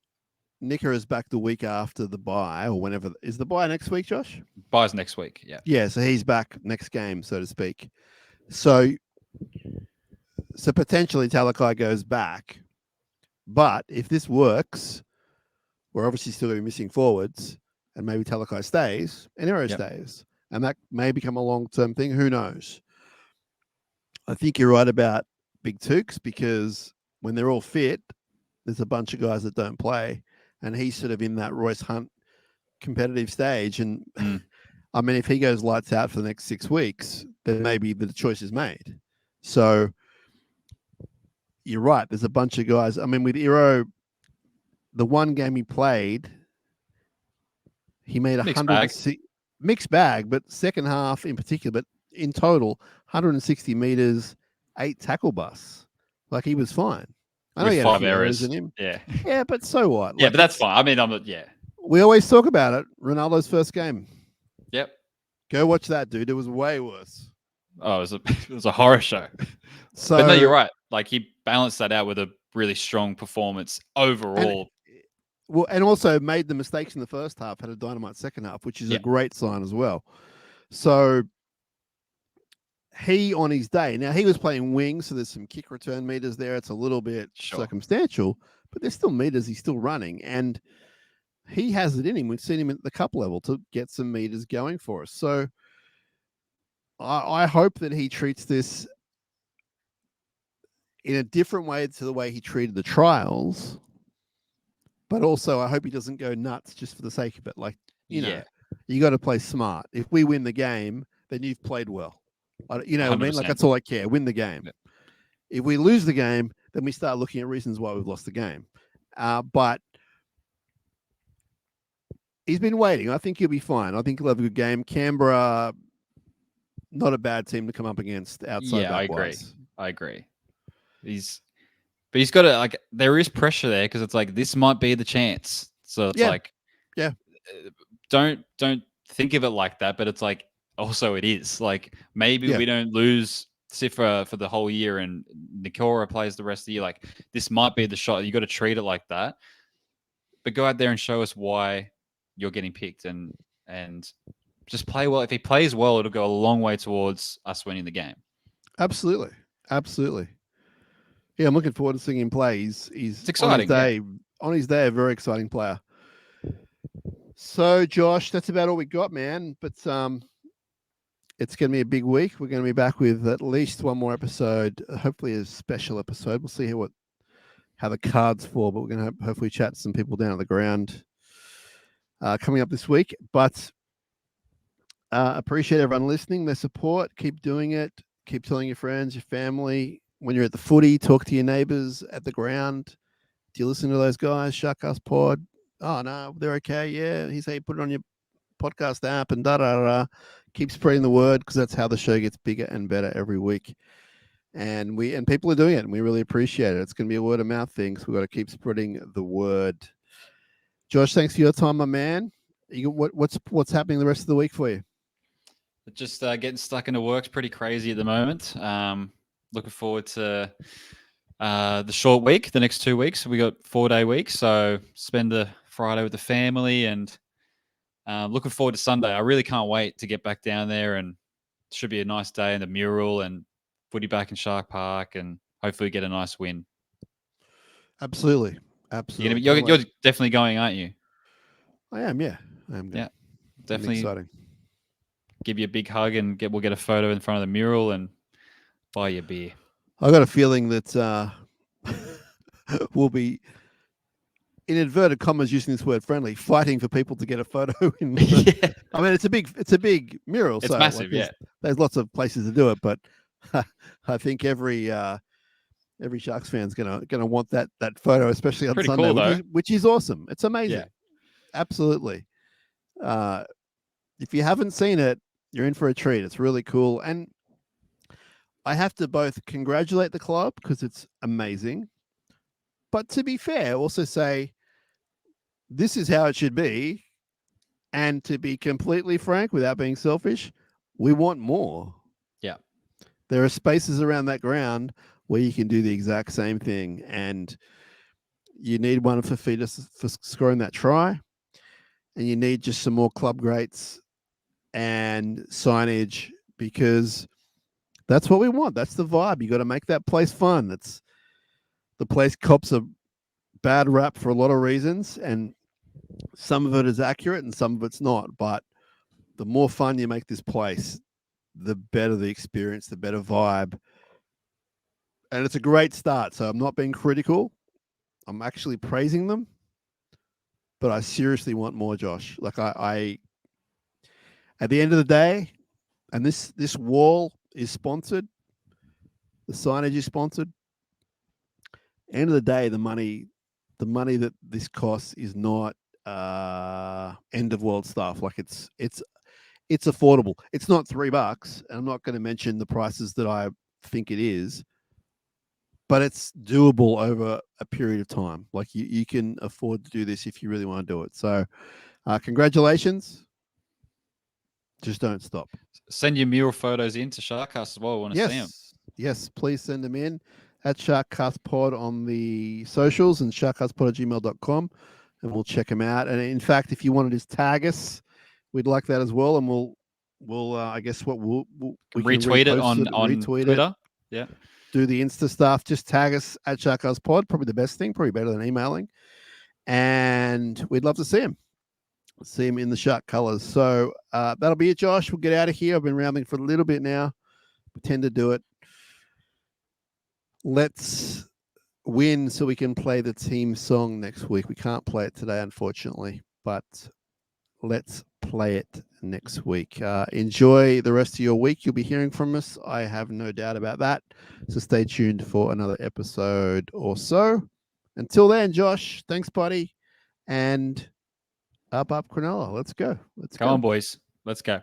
Nicker is back the week after the bye or whenever. Is the bye next week, Josh? Bye's next week, yeah. Yeah, so he's back next game, so to speak. So potentially Talakai goes back. But if this works, we're obviously still going to be missing forwards, and maybe Talakai stays and Iro stays. And that may become a long-term thing. Who knows? I think you're right about Big Tukes, because when they're all fit, there's a bunch of guys that don't play. And he's sort of in that Royce Hunt competitive stage. And I mean, if he goes lights out for the next 6 weeks, then maybe the choice is made. So you're right. There's a bunch of guys. I mean, with Iro, the one game he played, he made 160 mixed bag, but second half in particular, but in total, 160 meters, 8 tackle busts. Like, he was fine. I know he had 5 errors in him. Yeah. Yeah, but so what? Yeah, but that's fine. I mean, we always talk about it. Ronaldo's first game. Yep. Go watch that, dude. It was way worse. Oh, it was a horror show. So, but no, you're right. Like, he balanced that out with a really strong performance overall. And also made the mistakes in the first half, had a dynamite second half, which is a great sign as well. So he, on his day, now he was playing wing, so there's some kick return meters there. It's a little bit circumstantial, but there's still meters. He's still running, and he has it in him. We've seen him at the cup level to get some meters going for us. So I hope that he treats this in a different way to the way he treated the trials. But also, I hope he doesn't go nuts just for the sake of it. Like, you know, you got to play smart. If we win the game, then you've played well. You know what I mean? Like, that's all I care. Win the game. Yeah. If we lose the game, then we start looking at reasons why we've lost the game. But he's been waiting. I think he'll be fine. I think he'll have a good game. Canberra, not a bad team to come up against outside. Yeah, I agree. But he's got to, like, there is pressure there, because it's like, this might be the chance. So it's don't think of it like that, but it's like, also it is. Like, maybe we don't lose Sifra for the whole year and Nikora plays the rest of the year. Like, this might be the shot. You got to treat it like that. But go out there and show us why you're getting picked, and just play well. If he plays well, it'll go a long way towards us winning the game. Absolutely. Yeah, I'm looking forward to seeing him play. He's exciting. On his day, a very exciting player. So, Josh, that's about all we got, man. But it's going to be a big week. We're going to be back with at least one more episode, hopefully a special episode. We'll see how the cards fall, but we're going to hopefully chat to some people down at the ground coming up this week. But appreciate everyone listening, their support. Keep doing it. Keep telling your friends, your family. When you're at the footy, talk to your neighbours at the ground. Do you listen to those guys? SharkCast Pod. Oh, no, they're okay. Yeah, he's hey, put it on your podcast app and da-da-da. Keep spreading the word, because that's how the show gets bigger and better every week. And people are doing it, and we really appreciate it. It's going to be a word of mouth thing, so we've got to keep spreading the word. Josh, thanks for your time, my man. What's happening the rest of the week for you? Just getting stuck into work's pretty crazy at the moment. Looking forward to the short week, the next 2 weeks. We got 4-day weeks, so spend the Friday with the family, and looking forward to Sunday. I really can't wait to get back down there, and it should be a nice day in the mural and footy back in Shark Park, and hopefully get a nice win. Absolutely. You're definitely going, aren't you? I am, yeah. I am. Yeah, definitely. Exciting. Give you a big hug, and we'll get a photo in front of the mural and buy you a beer. I got a feeling that we'll be, in inverted commas, using this word friendly, fighting for people to get a photo in. Yeah. I mean, it's a big mural. It's so massive, there's lots of places to do it, but I think every Sharks fan's gonna want that photo, especially on Pretty Sunday, cool, which is awesome. It's amazing. Yeah. Absolutely. If you haven't seen it, you're in for a treat. It's really cool, and I have to both congratulate the club because it's amazing, but to be fair, also say this is how it should be. And to be completely frank, without being selfish, we want more. Yeah. There are spaces around that ground where you can do the exact same thing. And you need one for Fetus for scoring that try. And you need just some more club greats and signage, because that's what we want. That's the vibe. You got to make that place fun. The place cops a bad rap for a lot of reasons, and some of it is accurate and some of it's not. But the more fun you make this place, the better the experience, the better vibe. And it's a great start. So I'm not being critical. I'm actually praising them. But I seriously want more, Josh. Like I at the end of the day, and this wall is sponsored, the signage is sponsored. End of the day, the money that this costs is not end of world stuff. Like it's affordable. It's not $3. And I'm not going to mention the prices that I think it is, but it's doable over a period of time. Like you can afford to do this if you really want to do it. So congratulations. Just don't stop. Send your mural photos in to SharkCast as well. I want to see them. Yes, please send them in at SharkCast Pod on the socials and sharkcastpod@gmail.com, and we'll check them out. And in fact, if you want to just tag us, we'd like that as well. And we'll I guess we retweet it on Twitter. Yeah. Do the Insta stuff. Just tag us at SharkCast Pod. Probably the best thing. Probably better than emailing. And we'd love to see him. See him in the Shark colors. So that'll be it, Josh. We'll get out of here. I've been rambling for a little bit now. Pretend to do it. Let's win so we can play the team song next week. We can't play it today, unfortunately, but let's play it next week. Enjoy the rest of your week. You'll be hearing from us. I have no doubt about that. So stay tuned for another episode or so. Until then, Josh, thanks, buddy. And up Cronulla. Let's go. Come on, boys. Let's go.